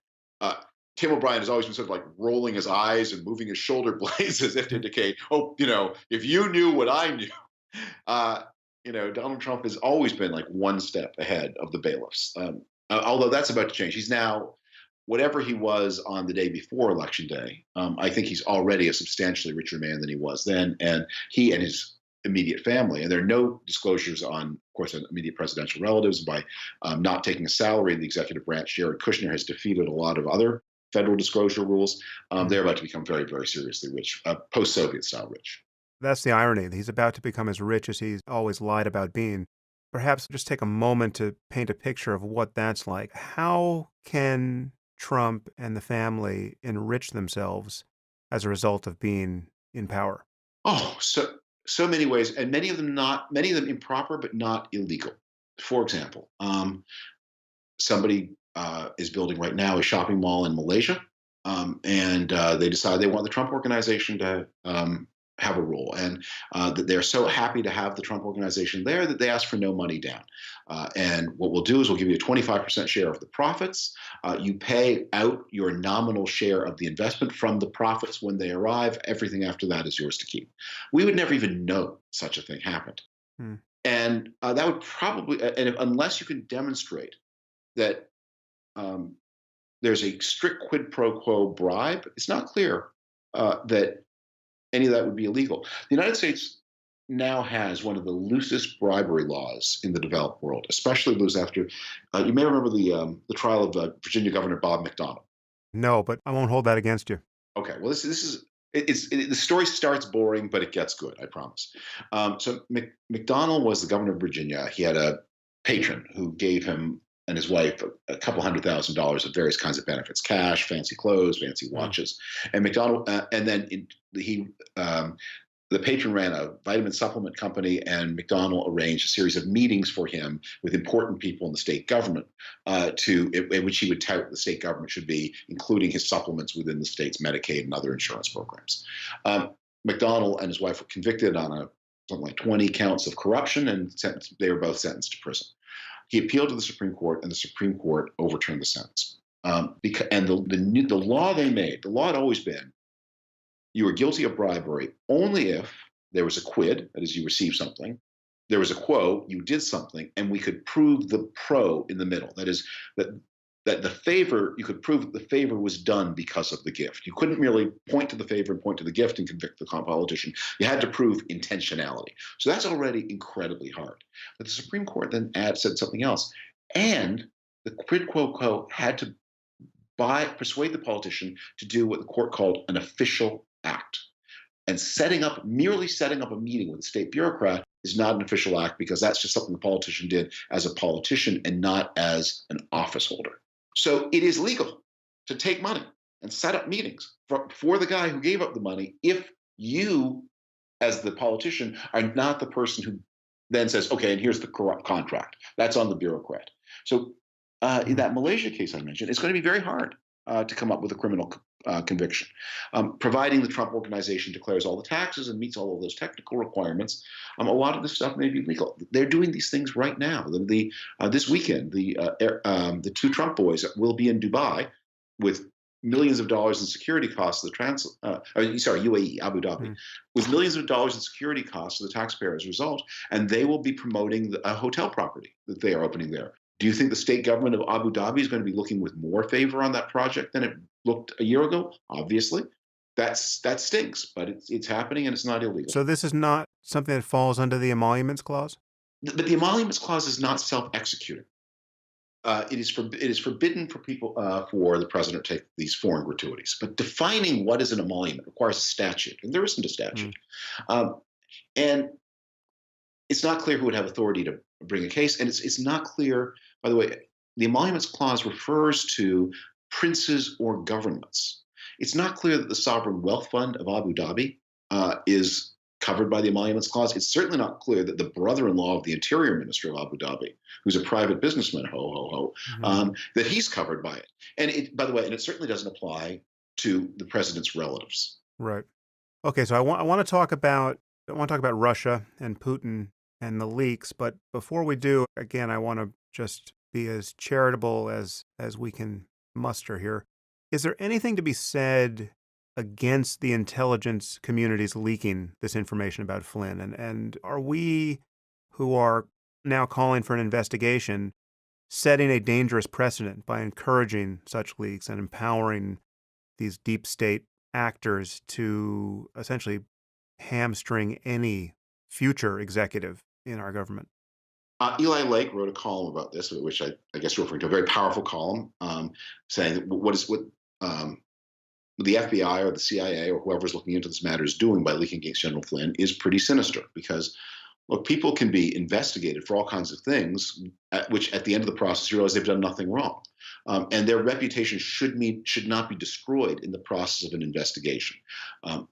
Tim O'Brien has always been sort of like rolling his eyes and moving his shoulder blades as if to indicate, oh, if you knew what I knew. Uh, Donald Trump has always been like one step ahead of the bailiffs. Although that's about to change. He's now whatever he was on the day before election day. I think he's already a substantially richer man than he was then, and he and his immediate family. And there are no disclosures on, of course, on immediate presidential relatives. By not taking a salary in the executive branch, Jared Kushner has defeated a lot of other federal disclosure rules. They're about to become very, very seriously rich, post-Soviet style rich. That's the irony. He's about to become as rich as he's always lied about being. Perhaps just take a moment to paint a picture of what that's like. How can Trump and the family enrich themselves as a result of being in power? Oh, so many ways, and many of them improper, but not illegal. For example, somebody is building right now a shopping mall in Malaysia, and they decide they want the Trump organization to have a role, and that they're so happy to have the Trump organization there that they ask for no money down. And what we'll do is we'll give you a 25% share of the profits. You pay out your nominal share of the investment from the profits when they arrive. Everything after that is yours to keep. We would never even know such a thing happened. Hmm. And that would probably, unless you can demonstrate that there's a strict quid pro quo bribe, it's not clear that any of that would be illegal. The United States now has one of the loosest bribery laws in the developed world, especially those after. You may remember the trial of Virginia Governor Bob McDonnell. No, but I won't hold that against you. Okay, well, this is the story starts boring, but it gets good. I promise. So McDonnell was the governor of Virginia. He had a patron who gave him and his wife a couple $100,000 of various kinds of benefits: cash, fancy clothes, fancy watches. And McDonnell, and then he. The patron ran a vitamin supplement company, and McDonnell arranged a series of meetings for him with important people in the state government, in which he would tout the state government should be including his supplements within the state's Medicaid and other insurance programs. McDonnell and his wife were convicted on something like 20 counts of corruption, and they were both sentenced to prison. He appealed to the Supreme Court, and the Supreme Court overturned the sentence. The law they made, the law had always been, you were guilty of bribery only if there was a quid, that is, you received something, there was a quo, you did something, and we could prove the pro in the middle. That is, that the favor, you could prove that the favor was done because of the gift. You couldn't merely point to the favor and point to the gift and convict the politician. You had to prove intentionality. So that's already incredibly hard. But the Supreme Court then said something else. And the quid pro quo had to persuade the politician to do what the court called an official act. And merely setting up a meeting with a state bureaucrat is not an official act, because that's just something the politician did as a politician and not as an office holder. So it is legal to take money and set up meetings for the guy who gave up the money if you, as the politician, are not the person who then says, okay, and here's the corrupt contract. That's on the bureaucrat. So in that Malaysia case I mentioned, it's going to be very hard to come up with a criminal conviction. Providing the Trump organization declares all the taxes and meets all of those technical requirements, a lot of this stuff may be legal. They're doing these things right now. This weekend, the two Trump boys will be in Dubai with millions of dollars in security costs to the UAE, Abu Dhabi, with millions of dollars in security costs to the taxpayer as a result, and they will be promoting a hotel property that they are opening there. Do you think the state government of Abu Dhabi is going to be looking with more favor on that project than it looked a year ago? Obviously. That stinks, but it's happening and it's not illegal. So this is not something that falls under the emoluments clause? But the emoluments clause is not self-executing. It is forbidden for the president to take these foreign gratuities. But defining what is an emolument requires a statute, and there isn't a statute. And it's not clear who would have authority to bring a case, and it's not clear, by the way, the emoluments clause refers to princes or governments. It's not clear that the sovereign wealth fund of Abu Dhabi is covered by the emoluments clause. It's certainly not clear that the brother-in-law of the interior minister of Abu Dhabi, who's a private businessman, that he's covered by it. And by the way, and it certainly doesn't apply to the president's relatives. Right. Okay, so I want to talk about Russia and Putin and the leaks, but before we do, again, I want to just be as charitable as we can muster here. Is there anything to be said against the intelligence communities leaking this information about Flynn? And are we, who are now calling for an investigation, setting a dangerous precedent by encouraging such leaks and empowering these deep state actors to essentially hamstring any future executive in our government? Eli Lake wrote a column about this, which I guess you're referring to, a very powerful column, saying that what um, the FBI or the CIA or whoever's looking into this matter is doing by leaking against General Flynn is pretty sinister because, look, people can be investigated for all kinds of things, which at the end of the process you realize they've done nothing wrong. And their reputation should not be destroyed in the process of an investigation. Um,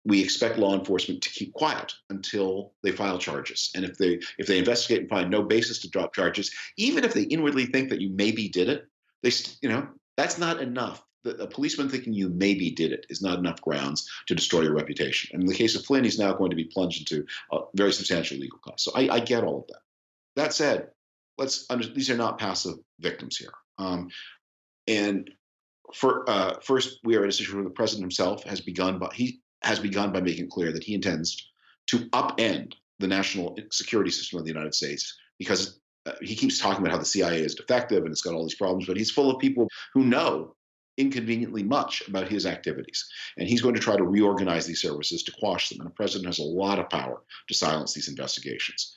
we expect law enforcement to keep quiet until they file charges. And if they investigate and find no basis to drop charges, even if they inwardly think that you maybe did it, that's not enough. A policeman thinking you maybe did it is not enough grounds to destroy your reputation. And in the case of Flynn, he's now going to be plunged into very substantial legal costs. So I get all of that. That said, these are not passive victims here. And first, we are in a situation where the president himself has begun by making clear that he intends to upend the national security system of the United States because he keeps talking about how the CIA is defective and it's got all these problems, but he's full of people who know inconveniently much about his activities. And he's going to try to reorganize these services to quash them. And the president has a lot of power to silence these investigations.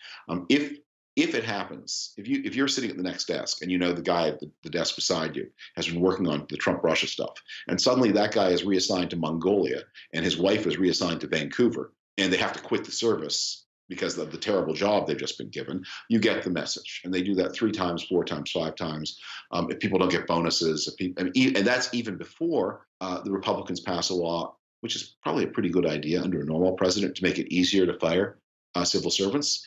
If it happens, if you're sitting at the next desk and you know the guy at the desk beside you has been working on the Trump Russia stuff, and suddenly that guy is reassigned to Mongolia and his wife is reassigned to Vancouver, and they have to quit the service because of the terrible job they've just been given, you get the message. And they do that 3 times, 4 times, 5 times. If people don't get bonuses, and that's even before the Republicans pass a law, which is probably a pretty good idea under a normal president to make it easier to fire civil servants,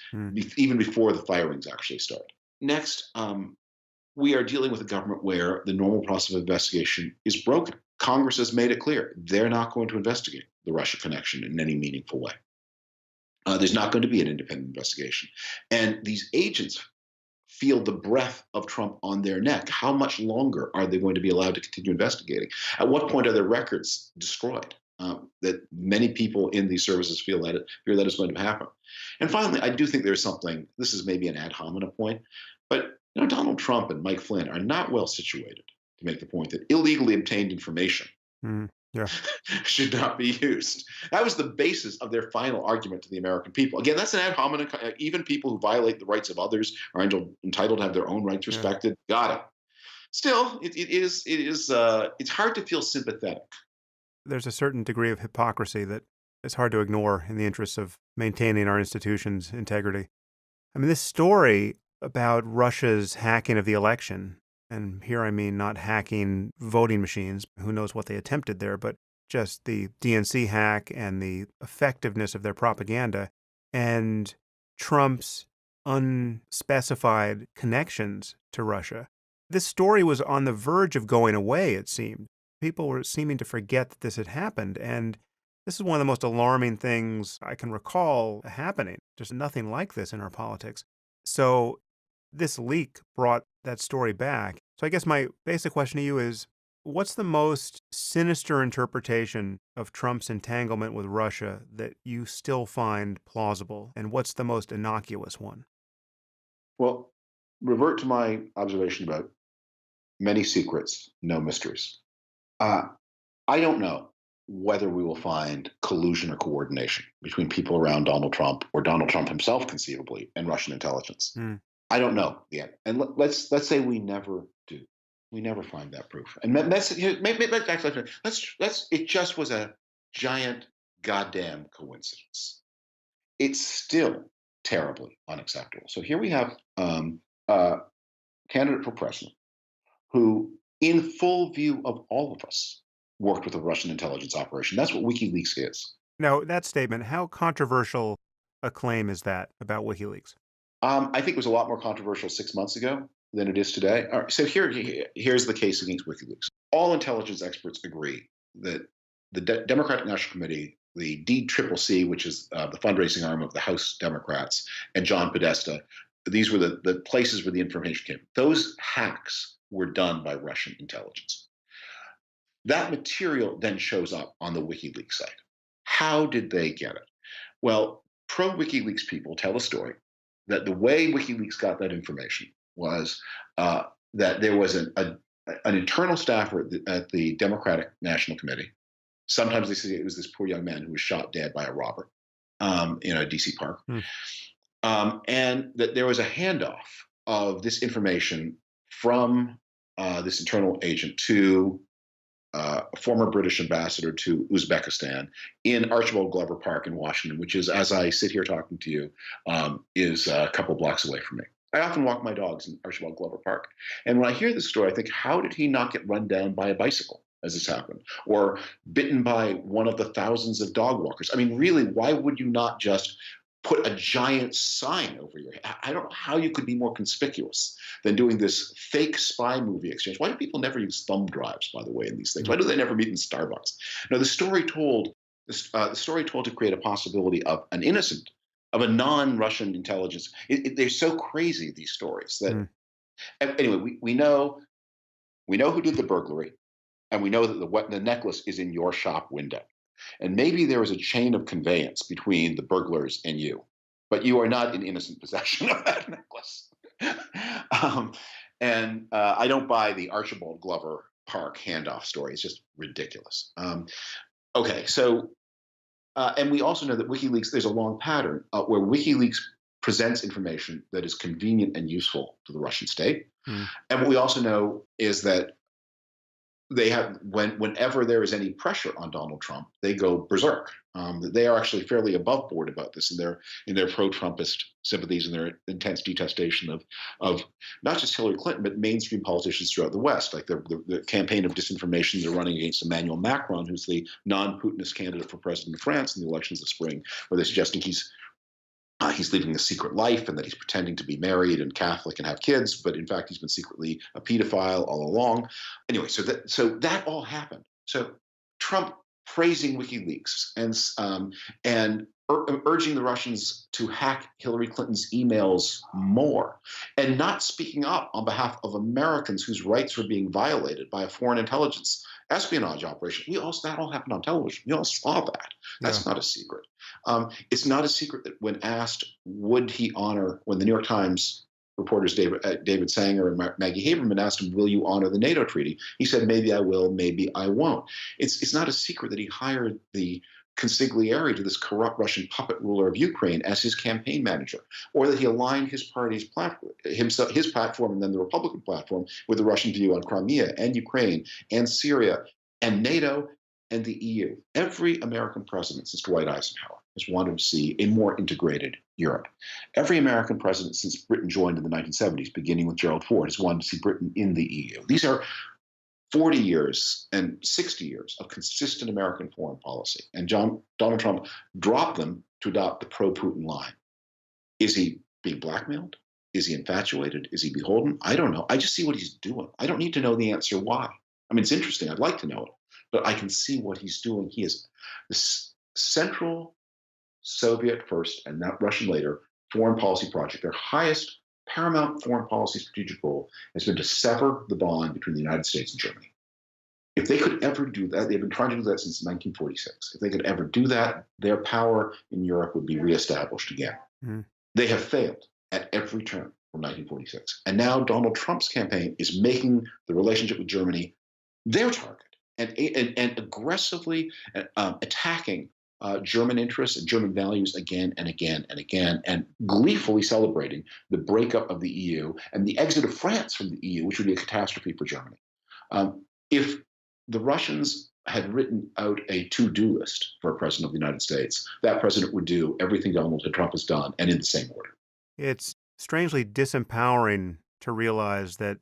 even before the firings actually start. Next, we are dealing with a government where the normal process of investigation is broken. Congress has made it clear they're not going to investigate the Russia connection in any meaningful way. There's not going to be an independent investigation. And these agents feel the breath of Trump on their neck. How much longer are they going to be allowed to continue investigating? At what point are their records destroyed? That many people in these services fear that is going to happen. And finally, I do think there's something, this is maybe an ad hominem point, but Donald Trump and Mike Flynn are not well situated to make the point that illegally obtained information Yeah. should not be used. That was the basis of their final argument to the American people. Again, that's an ad hominem. Even people who violate the rights of others are entitled to have their own rights respected. Got it. Still, it's hard to feel sympathetic. There's a certain degree of hypocrisy that is hard to ignore in the interests of maintaining our institutions' integrity. I mean, this story about Russia's hacking of the election, and here I mean not hacking voting machines, who knows what they attempted there, but just the DNC hack and the effectiveness of their propaganda, and Trump's unspecified connections to Russia. This story was on the verge of going away, it seemed. People were seeming to forget that this had happened, and this is one of the most alarming things I can recall happening. There's nothing like this in our politics. So this leak brought that story back. So I guess my basic question to you is, what's the most sinister interpretation of Trump's entanglement with Russia that you still find plausible? And what's the most innocuous one? Well, revert to my observation about many secrets, no mysteries. I don't know whether we will find collusion or coordination between people around Donald Trump or Donald Trump himself, conceivably, and Russian intelligence. I don't know yet, and let's say we never do. We never find that proof. And it just was a giant goddamn coincidence. It's still terribly unacceptable. So here we have a candidate for president who, in full view of all of us, worked with a Russian intelligence operation. That's what WikiLeaks is. Now, that statement, how controversial a claim is that about WikiLeaks? I think it was a lot more controversial 6 months ago than it is today. All right, so here's the case against WikiLeaks. All intelligence experts agree that the Democratic National Committee, the DCCC, which is the fundraising arm of the House Democrats, and John Podesta, these were the places where the information came. Those hacks were done by Russian intelligence. That material then shows up on the WikiLeaks site. How did they get it? Well, pro WikiLeaks people tell a story that the way WikiLeaks got that information was that there was an internal staffer at the Democratic National Committee. Sometimes they say it was this poor young man who was shot dead by a robber in a DC park. Hmm. And that there was a handoff of this information from this internal agent to a former British ambassador to Uzbekistan in Archibald Glover Park in Washington, which is, as I sit here talking to you, is a couple blocks away from me. I often walk my dogs in Archibald Glover Park. And when I hear this story, I think, how did he not get run down by a bicycle as this happened? Or bitten by one of the thousands of dog walkers? I mean, really, why would you not just put a giant sign over your head? I don't know how you could be more conspicuous than doing this fake spy movie exchange. Why do people never use thumb drives, by the way, in these things? Why do they never meet in Starbucks? Now, the story told to create a possibility of an innocent, of a non-Russian intelligence. They're so crazy, these stories, that anyway, we know who did the burglary, and we know that the necklace is in your shop window. And maybe there was a chain of conveyance between the burglars and you, but you are not in innocent possession of that necklace. I don't buy the Archibald Glover Park handoff story. It's just ridiculous. Okay, so and we also know that WikiLeaks, there's a long pattern where WikiLeaks presents information that is convenient and useful to the Russian state. And what we also know is that they have whenever there is any pressure on Donald Trump, they go berserk. They are actually fairly above board about this in their pro-Trumpist sympathies and their intense detestation of not just Hillary Clinton but mainstream politicians throughout the West, like the campaign of disinformation they're running against Emmanuel Macron, who's the non-Putinist candidate for president of France in the elections this spring, where they're suggesting he's leading a secret life and that he's pretending to be married and Catholic and have kids, but in fact he's been secretly a pedophile all along. Anyway, so that all happened. So Trump praising WikiLeaks and urging the Russians to hack Hillary Clinton's emails more, and not speaking up on behalf of Americans whose rights were being violated by a foreign intelligence espionage operation. That all happened on television. We all saw that. That's not a secret. It's not a secret that when asked, when the New York Times reporters David Sanger and Maggie Haberman asked him, will you honor the NATO treaty? He said, maybe I will, maybe I won't. It's not a secret that he hired the consigliere to this corrupt Russian puppet ruler of Ukraine as his campaign manager, or that he aligned his party's platform, his platform, and then the Republican platform with the Russian view on Crimea and Ukraine and Syria and NATO and the EU. Every American president since Dwight Eisenhower has wanted to see a more integrated Europe. Every American president since Britain joined in the 1970s, beginning with Gerald Ford, has wanted to see Britain in the EU. These are 40 years and 60 years of consistent American foreign policy. And Donald Trump dropped them to adopt the pro-Putin line. Is he being blackmailed? Is he infatuated? Is he beholden? I don't know. I just see what he's doing. I don't need to know the answer why. I mean, it's interesting. I'd like to know it, but I can see what he's doing. He is the central Soviet first and not Russian later foreign policy project. Their highest paramount foreign policy strategic goal has been to sever the bond between the United States and Germany. If they could ever do that, they've been trying to do that since 1946. If they could ever do that, their power in Europe would be reestablished again. They have failed at every turn from 1946. And now Donald Trump's campaign is making the relationship with Germany their target and aggressively attacking German interests and German values again and again and again, and gleefully celebrating the breakup of the EU and the exit of France from the EU, which would be a catastrophe for Germany. If the Russians had written out a to-do list for a president of the United States, that president would do everything Donald Trump has done, and in the same order. It's strangely disempowering to realize that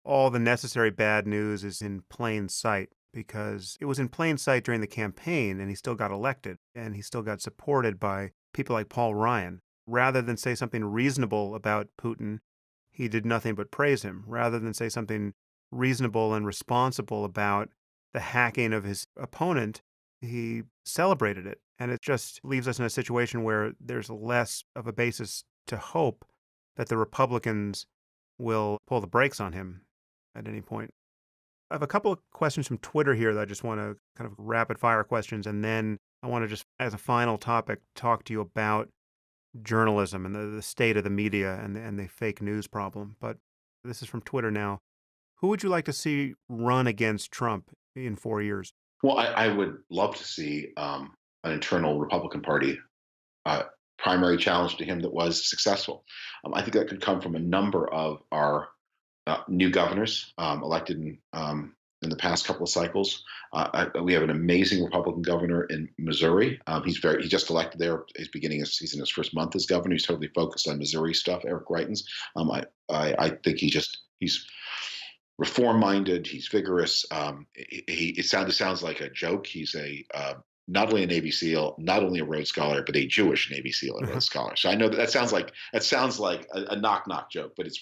all the necessary bad news is in plain sight, because it was in plain sight during the campaign and he still got elected and he still got supported by people like Paul Ryan. Rather than say something reasonable about Putin, he did nothing but praise him. Rather than say something reasonable and responsible about the hacking of his opponent, he celebrated it. And it just leaves us in a situation where there's less of a basis to hope that the Republicans will pull the brakes on him at any point. I have a couple of questions from Twitter here that I just want to kind of rapid fire questions. And then I want to just, as a final topic, talk to you about journalism and the state of the media and the fake news problem. But this is from Twitter now. Who would you like to see run against Trump in 4 years? Well, I would love to see an internal Republican Party uh, primary challenge to him that was successful. I think that could come from a number of our new governors elected in the past couple of cycles. We have an amazing Republican governor in Missouri. He just elected there. He's in his first month as governor. He's totally focused on Missouri stuff. Eric Greitens. I think he's reform minded. He's vigorous. It sounds like a joke. He's a not only a Navy SEAL, not only a Rhodes Scholar, but a Jewish Navy SEAL and Rhodes Scholar. So I know that sounds like a knock knock joke, but it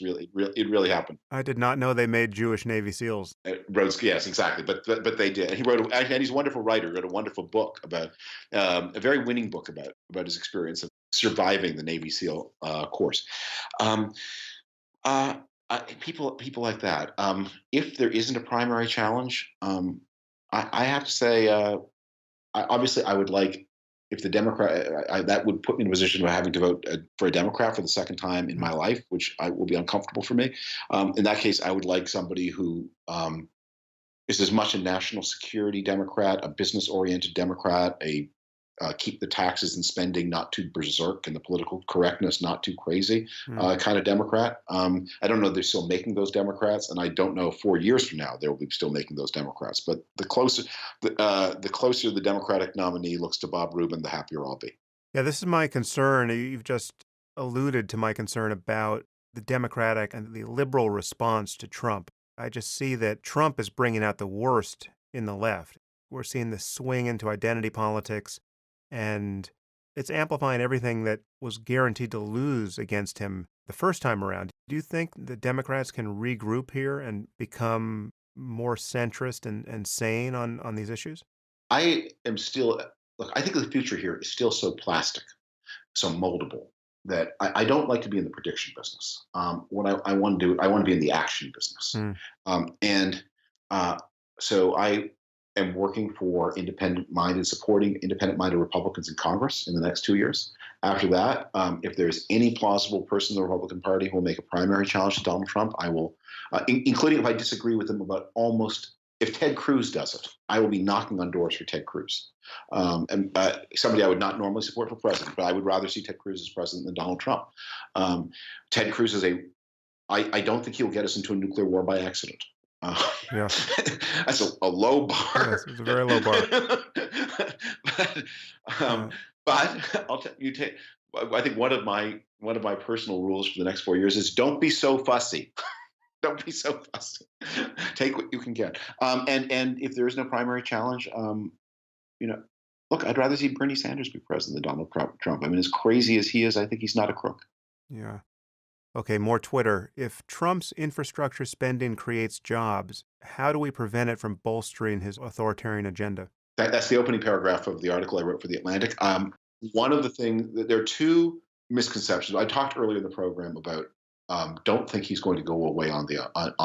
really happened. I did not know they made Jewish Navy SEALs. Rhodes, yes, exactly. But they did. And and he's a wonderful writer. He wrote a wonderful book about a very winning book about his experience of surviving the Navy SEAL course. Um, uh, people like that. If there isn't a primary challenge, I have to say. Obviously, I would like if the Democrat that would put me in a position of having to vote for a Democrat for the second time in my life, which will be uncomfortable for me. In that case, I would like somebody who is as much a national security Democrat, a business-oriented Democrat, a keep the taxes and spending not too berserk and the political correctness not too crazy kind of Democrat. I don't know if they're still making those Democrats, and I don't know if 4 years from now they will be still making those Democrats. But the closer the Democratic nominee looks to Bob Rubin, the happier I'll be. Yeah, this is my concern. You've just alluded to my concern about the Democratic and the liberal response to Trump. I just see that Trump is bringing out the worst in the left. We're seeing this swing into identity politics, and it's amplifying everything that was guaranteed to lose against him the first time around. Do you think the Democrats can regroup here and become more centrist and sane on these issues? I am still look. I think the future here is still so plastic, so moldable that I don't like to be in the prediction business. What I want to do, I want to be in the action business. Hmm. And so I am working for supporting independent-minded Republicans in Congress in the next 2 years. After that, if there's any plausible person in the Republican Party who will make a primary challenge to Donald Trump, I will, including if I disagree with him about almost. If Ted Cruz does it, I will be knocking on doors for Ted Cruz. And somebody I would not normally support for president, but I would rather see Ted Cruz as president than Donald Trump. Ted Cruz I don't think he'll get us into a nuclear war by accident. Yeah. That's a low bar. Yes, it's a very low bar. But I'll you take. I think one of my personal rules for the next 4 years is don't be so fussy. Don't be so fussy. Take what you can get. And if there is no primary challenge, look, I'd rather see Bernie Sanders be president than Donald Trump. I mean, as crazy as he is, I think he's not a crook. Yeah. Okay, more Twitter. If Trump's infrastructure spending creates jobs, how do we prevent it from bolstering his authoritarian agenda? That's the opening paragraph of the article I wrote for The Atlantic. One of the things, there are two misconceptions. I talked earlier in the program about don't think he's going to go away on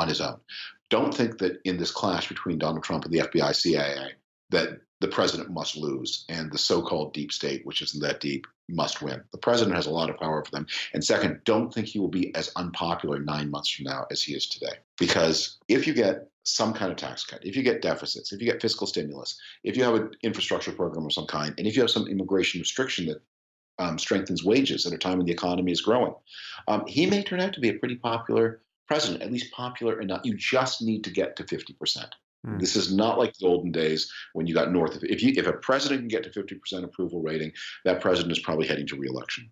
his own. Don't think that in this clash between Donald Trump and the FBI, CIA, that the president must lose and the so-called deep state, which isn't that deep, must win. The president has a lot of power over them. And second, don't think he will be as unpopular 9 months from now as he is today. Because if you get some kind of tax cut, if you get deficits, if you get fiscal stimulus, if you have an infrastructure program of some kind, and if you have some immigration restriction that strengthens wages at a time when the economy is growing, he may turn out to be a pretty popular president, at least popular enough. You just need to get to 50%. This is not like the olden days when you got north of if a president can get to 50% approval rating, that president is probably heading to reelection.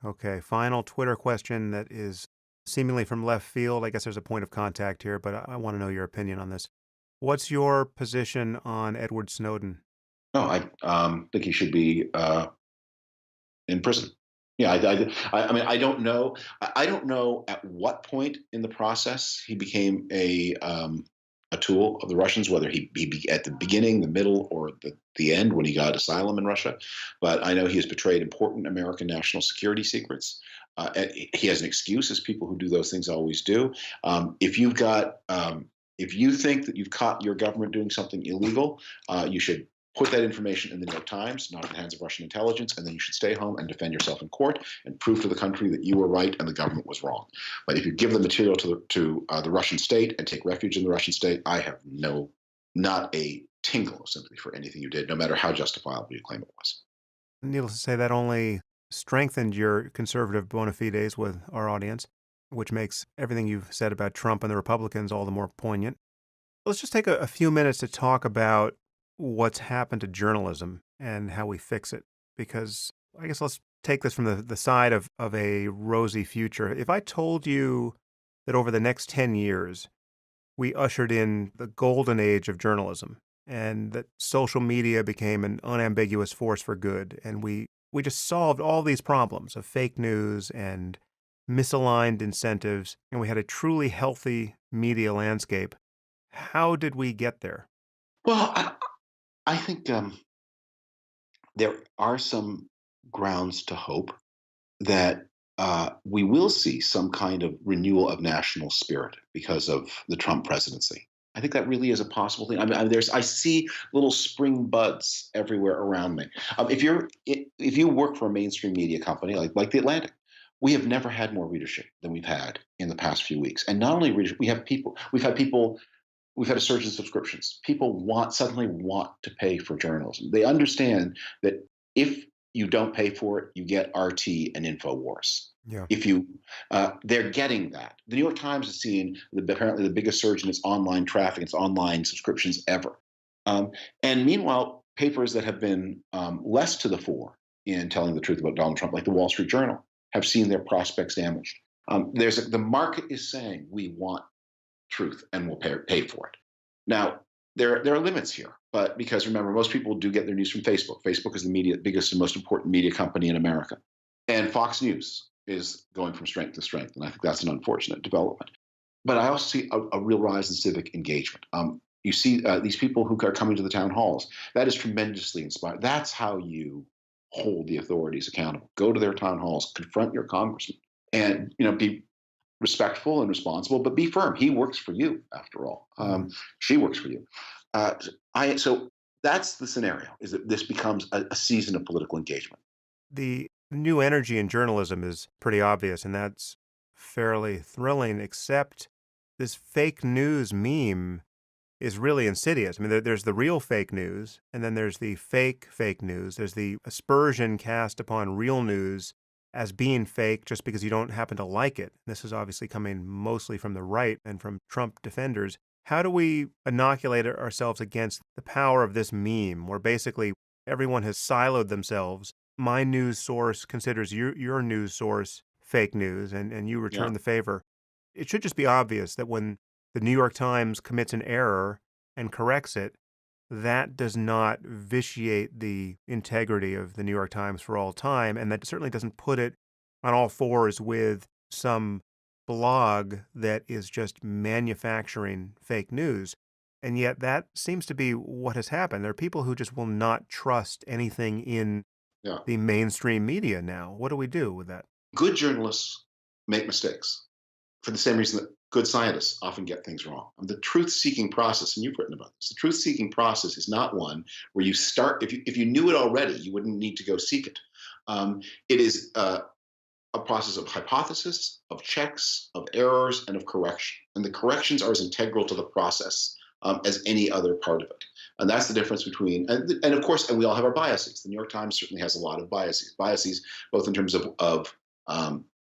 Okay, final Twitter question that is seemingly from left field. I guess there's a point of contact here, but I want to know your opinion on this. What's your position on Edward Snowden? No, I think he should be in prison. Yeah, I mean, I don't know. I don't know at what point in the process he became a tool of the Russians, whether he be at the beginning, the middle, or the end when he got asylum in Russia. But I know he has betrayed important American national security secrets. He has an excuse, as people who do those things always do. If you've got If you think that you've caught your government doing something illegal, you should put that information in the New York Times, not in the hands of Russian intelligence, and then you should stay home and defend yourself in court and prove to the country that you were right and the government was wrong. But if you give the material to the Russian state and take refuge in the Russian state, I have not a tingle of sympathy for anything you did, no matter how justifiable you claim it was. Needless to say, that only strengthened your conservative bona fides with our audience, which makes everything you've said about Trump and the Republicans all the more poignant. Let's just take a few minutes to talk about what's happened to journalism and how we fix it. Because I guess let's take this from the side of a rosy future. If I told you that over the next 10 years, we ushered in the golden age of journalism and that social media became an unambiguous force for good, and we just solved all these problems of fake news and misaligned incentives, and we had a truly healthy media landscape. How did we get there? Well, I think there are some grounds to hope that we will see some kind of renewal of national spirit because of the Trump presidency. I think that really is a possible thing. I see little spring buds everywhere around me. If you work for a mainstream media company like the Atlantic, we have never had more readership than we've had in the past few weeks. And not only readership, we've had a surge in subscriptions. People suddenly want to pay for journalism. They understand that if you don't pay for it, you get RT and InfoWars. Yeah. They're getting that. The New York Times is seeing apparently the biggest surge in its online traffic, its online subscriptions ever. And meanwhile, papers that have been less to the fore in telling the truth about Donald Trump, like the Wall Street Journal, have seen their prospects damaged. The market is saying we want truth and will pay for it. Now, there are limits here, but because remember, most people do get their news from Facebook. Facebook is the biggest and most important media company in America. And Fox News is going from strength to strength. And I think that's an unfortunate development. But I also see a real rise in civic engagement. You see these people who are coming to the town halls. That is tremendously inspiring. That's how you hold the authorities accountable. Go to their town halls, confront your congressman, and be respectful and responsible, but be firm. He works for you, after all. She works for you. So that's the scenario: is that this becomes a season of political engagement. The new energy in journalism is pretty obvious, and that's fairly thrilling, except this fake news meme is really insidious. I mean, there's the real fake news, and then there's the fake news. There's the aspersion cast upon real news as being fake just because you don't happen to like it. This is obviously coming mostly from the right and from Trump defenders. How do we inoculate ourselves against the power of this meme where basically everyone has siloed themselves? My news source considers your news source fake news, and you return the favor. It should just be obvious that when the New York Times commits an error and corrects it, that does not vitiate the integrity of the New York Times for all time, and that certainly doesn't put it on all fours with some blog that is just manufacturing fake news. And yet that seems to be what has happened. There are people who just will not trust anything in the mainstream media now. What do we do with that? Good journalists make mistakes for the same reason that good scientists often get things wrong. The truth-seeking process, and you've written about this, the truth-seeking process is not one where you start, if you knew it already, you wouldn't need to go seek it. It is a process of hypothesis, of checks, of errors, and of correction. And the corrections are as integral to the process as any other part of it. And that's the difference between, and of course, and we all have our biases. The New York Times certainly has a lot of biases both in terms of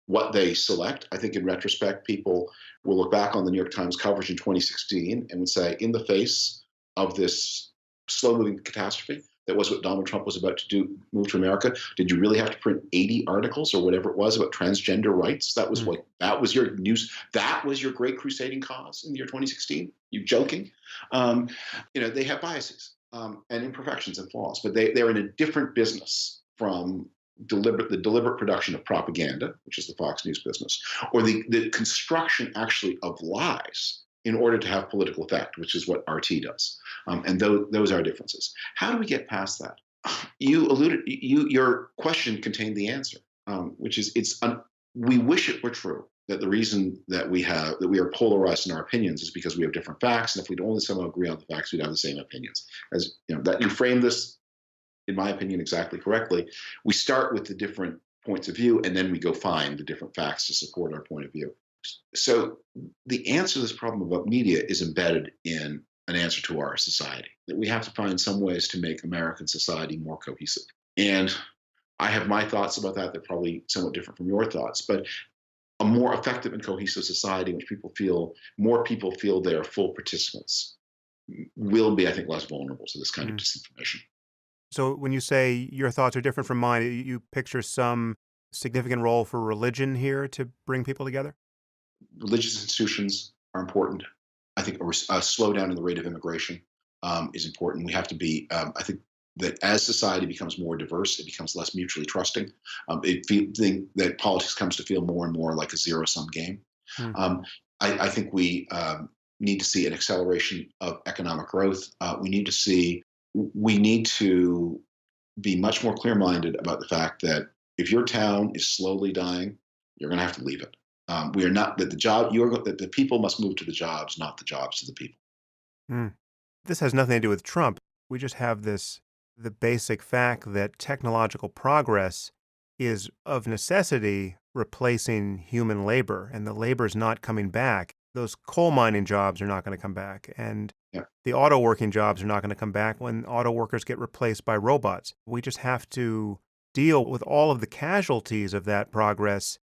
what they select. I think in retrospect, people will look back on the New York Times coverage in 2016 and would say, in the face of this slow-moving catastrophe that was what Donald Trump was about to move to America, did you really have to print 80 articles or whatever it was about transgender rights? That was that was your news. That was your great crusading cause in the year 2016. You joking? They have biases and imperfections and flaws, but they're in a different business from the deliberate production of propaganda, which is the Fox News business, or the construction actually of lies in order to have political effect, which is what RT does. And those are differences. How do we get past that? Your question contained the answer, which is we wish it were true that the reason that we are polarized in our opinions is because we have different facts, and if we'd only somehow agree on the facts, we'd have the same opinions. As you know, that you frame this, in my opinion, exactly correctly. We start with the different points of view, and then we go find the different facts to support our point of view. So the answer to this problem about media is embedded in an answer to our society, that we have to find some ways to make American society more cohesive. And I have my thoughts about that. They're probably somewhat different from your thoughts, but a more effective and cohesive society in which more people feel they are full participants will be, I think, less vulnerable to this kind of disinformation. So when you say your thoughts are different from mine, you picture some significant role for religion here to bring people together? Religious institutions are important. I think a slowdown in the rate of immigration is important. We have to be, I think, that as society becomes more diverse, it becomes less mutually trusting. Think that politics comes to feel more and more like a zero-sum game. Mm. I think we need to see an acceleration of economic growth. We need to be much more clear-minded about the fact that if your town is slowly dying, you're going to have to leave it. We are not that the people must move to the jobs, not the jobs to the people. Mm. This has nothing to do with Trump. We just have the basic fact that technological progress is of necessity replacing human labor, and the labor is not coming back. Those coal mining jobs are not going to come back, and Yeah. the auto working jobs are not going to come back when auto workers get replaced by robots. We just have to deal with all of the casualties of that progress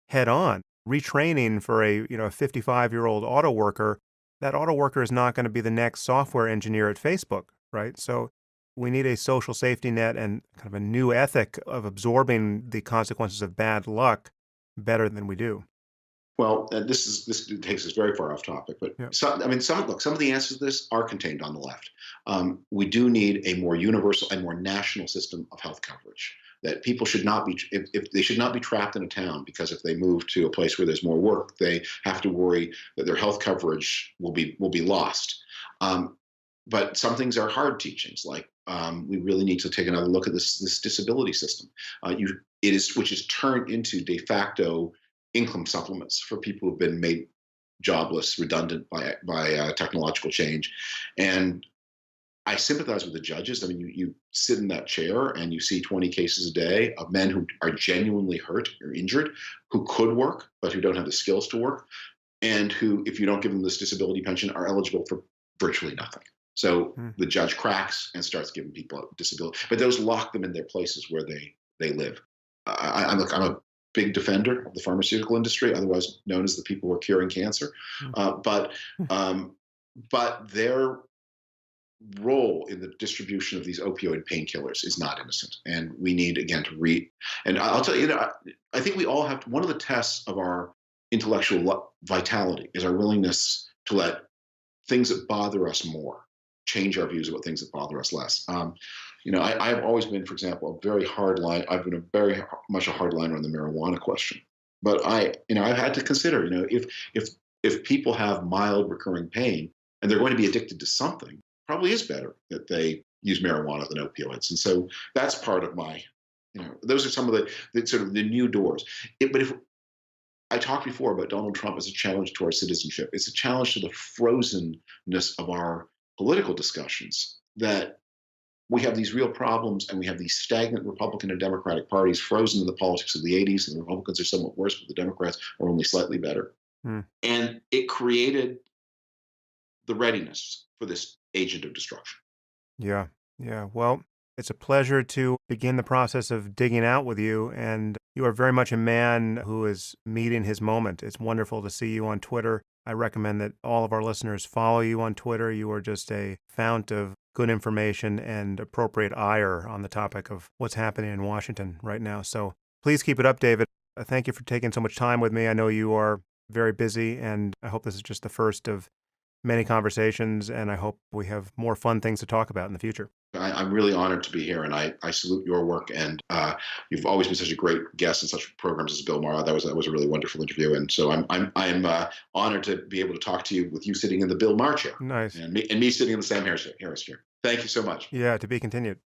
head on. Retraining for a 55-year-old auto worker, that auto worker is not going to be the next software engineer at Facebook, right? So we need a social safety net and kind of a new ethic of absorbing the consequences of bad luck better than we do. Well, this takes us very far off topic, but Yeah. some of the answers to this are contained on the left. We do need a more universal and more national system of health coverage. That people should not be, if they should not be trapped in a town because if they move to a place where there's more work, they have to worry that their health coverage will be lost. But some things are hard teachings, like we really need to take another look at this disability system. Which is turned into de facto income supplements for people who've been made jobless, redundant by technological change. And I sympathize with the judges. I mean, you sit in that chair and you see 20 cases a day of men who are genuinely hurt or injured, who could work, but who don't have the skills to work, and who, if you don't give them this disability pension, are eligible for virtually nothing. So the judge cracks and starts giving people disability, but those lock them in their places where they live. I'm a big defender of the pharmaceutical industry, otherwise known as the people who are curing cancer. But their role in the distribution of these opioid painkillers is not innocent, and we need again to read. And I'll tell you, I think we all have one of the tests of our intellectual vitality is our willingness to let things that bother us more change our views about things that bother us less. I have always been, for example, I've been very much a hardliner on the marijuana question. But I've had to consider, if people have mild recurring pain and they're going to be addicted to something, probably is better that they use marijuana than opioids. And so that's part of my, those are some of the sort of the new doors. But if I talked before about Donald Trump as a challenge to our citizenship, it's a challenge to the frozenness of our political discussions, that we have these real problems and we have these stagnant Republican and Democratic parties frozen in the politics of the 80s, and the Republicans are somewhat worse, but the Democrats are only slightly better. And it created the readiness for this agent of destruction. Yeah. Well, it's a pleasure to begin the process of digging out with you, and you are very much a man who is meeting his moment. It's wonderful to see you on Twitter. I recommend that all of our listeners follow you on Twitter. You are just a fount of good information and appropriate ire on the topic of what's happening in Washington right now. So please keep it up, David. Thank you for taking so much time with me. I know you are very busy, and I hope this is just the first of many conversations, and I hope we have more fun things to talk about in the future. I'm really honored to be here, and I salute your work. And you've always been such a great guest in such programs as Bill Maher. That was a really wonderful interview, and so I'm honored to be able to talk to you with you sitting in the Bill Maher chair, Nice, and me sitting in the Sam Harris chair. Thank you so much. Yeah, to be continued.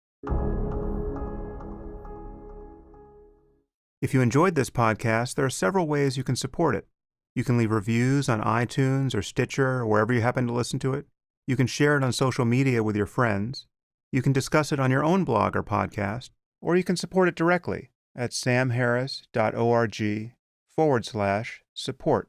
If you enjoyed this podcast, there are several ways you can support it. You can leave reviews on iTunes or Stitcher or wherever you happen to listen to it. You can share it on social media with your friends. You can discuss it on your own blog or podcast, or you can support it directly at samharris.org/support.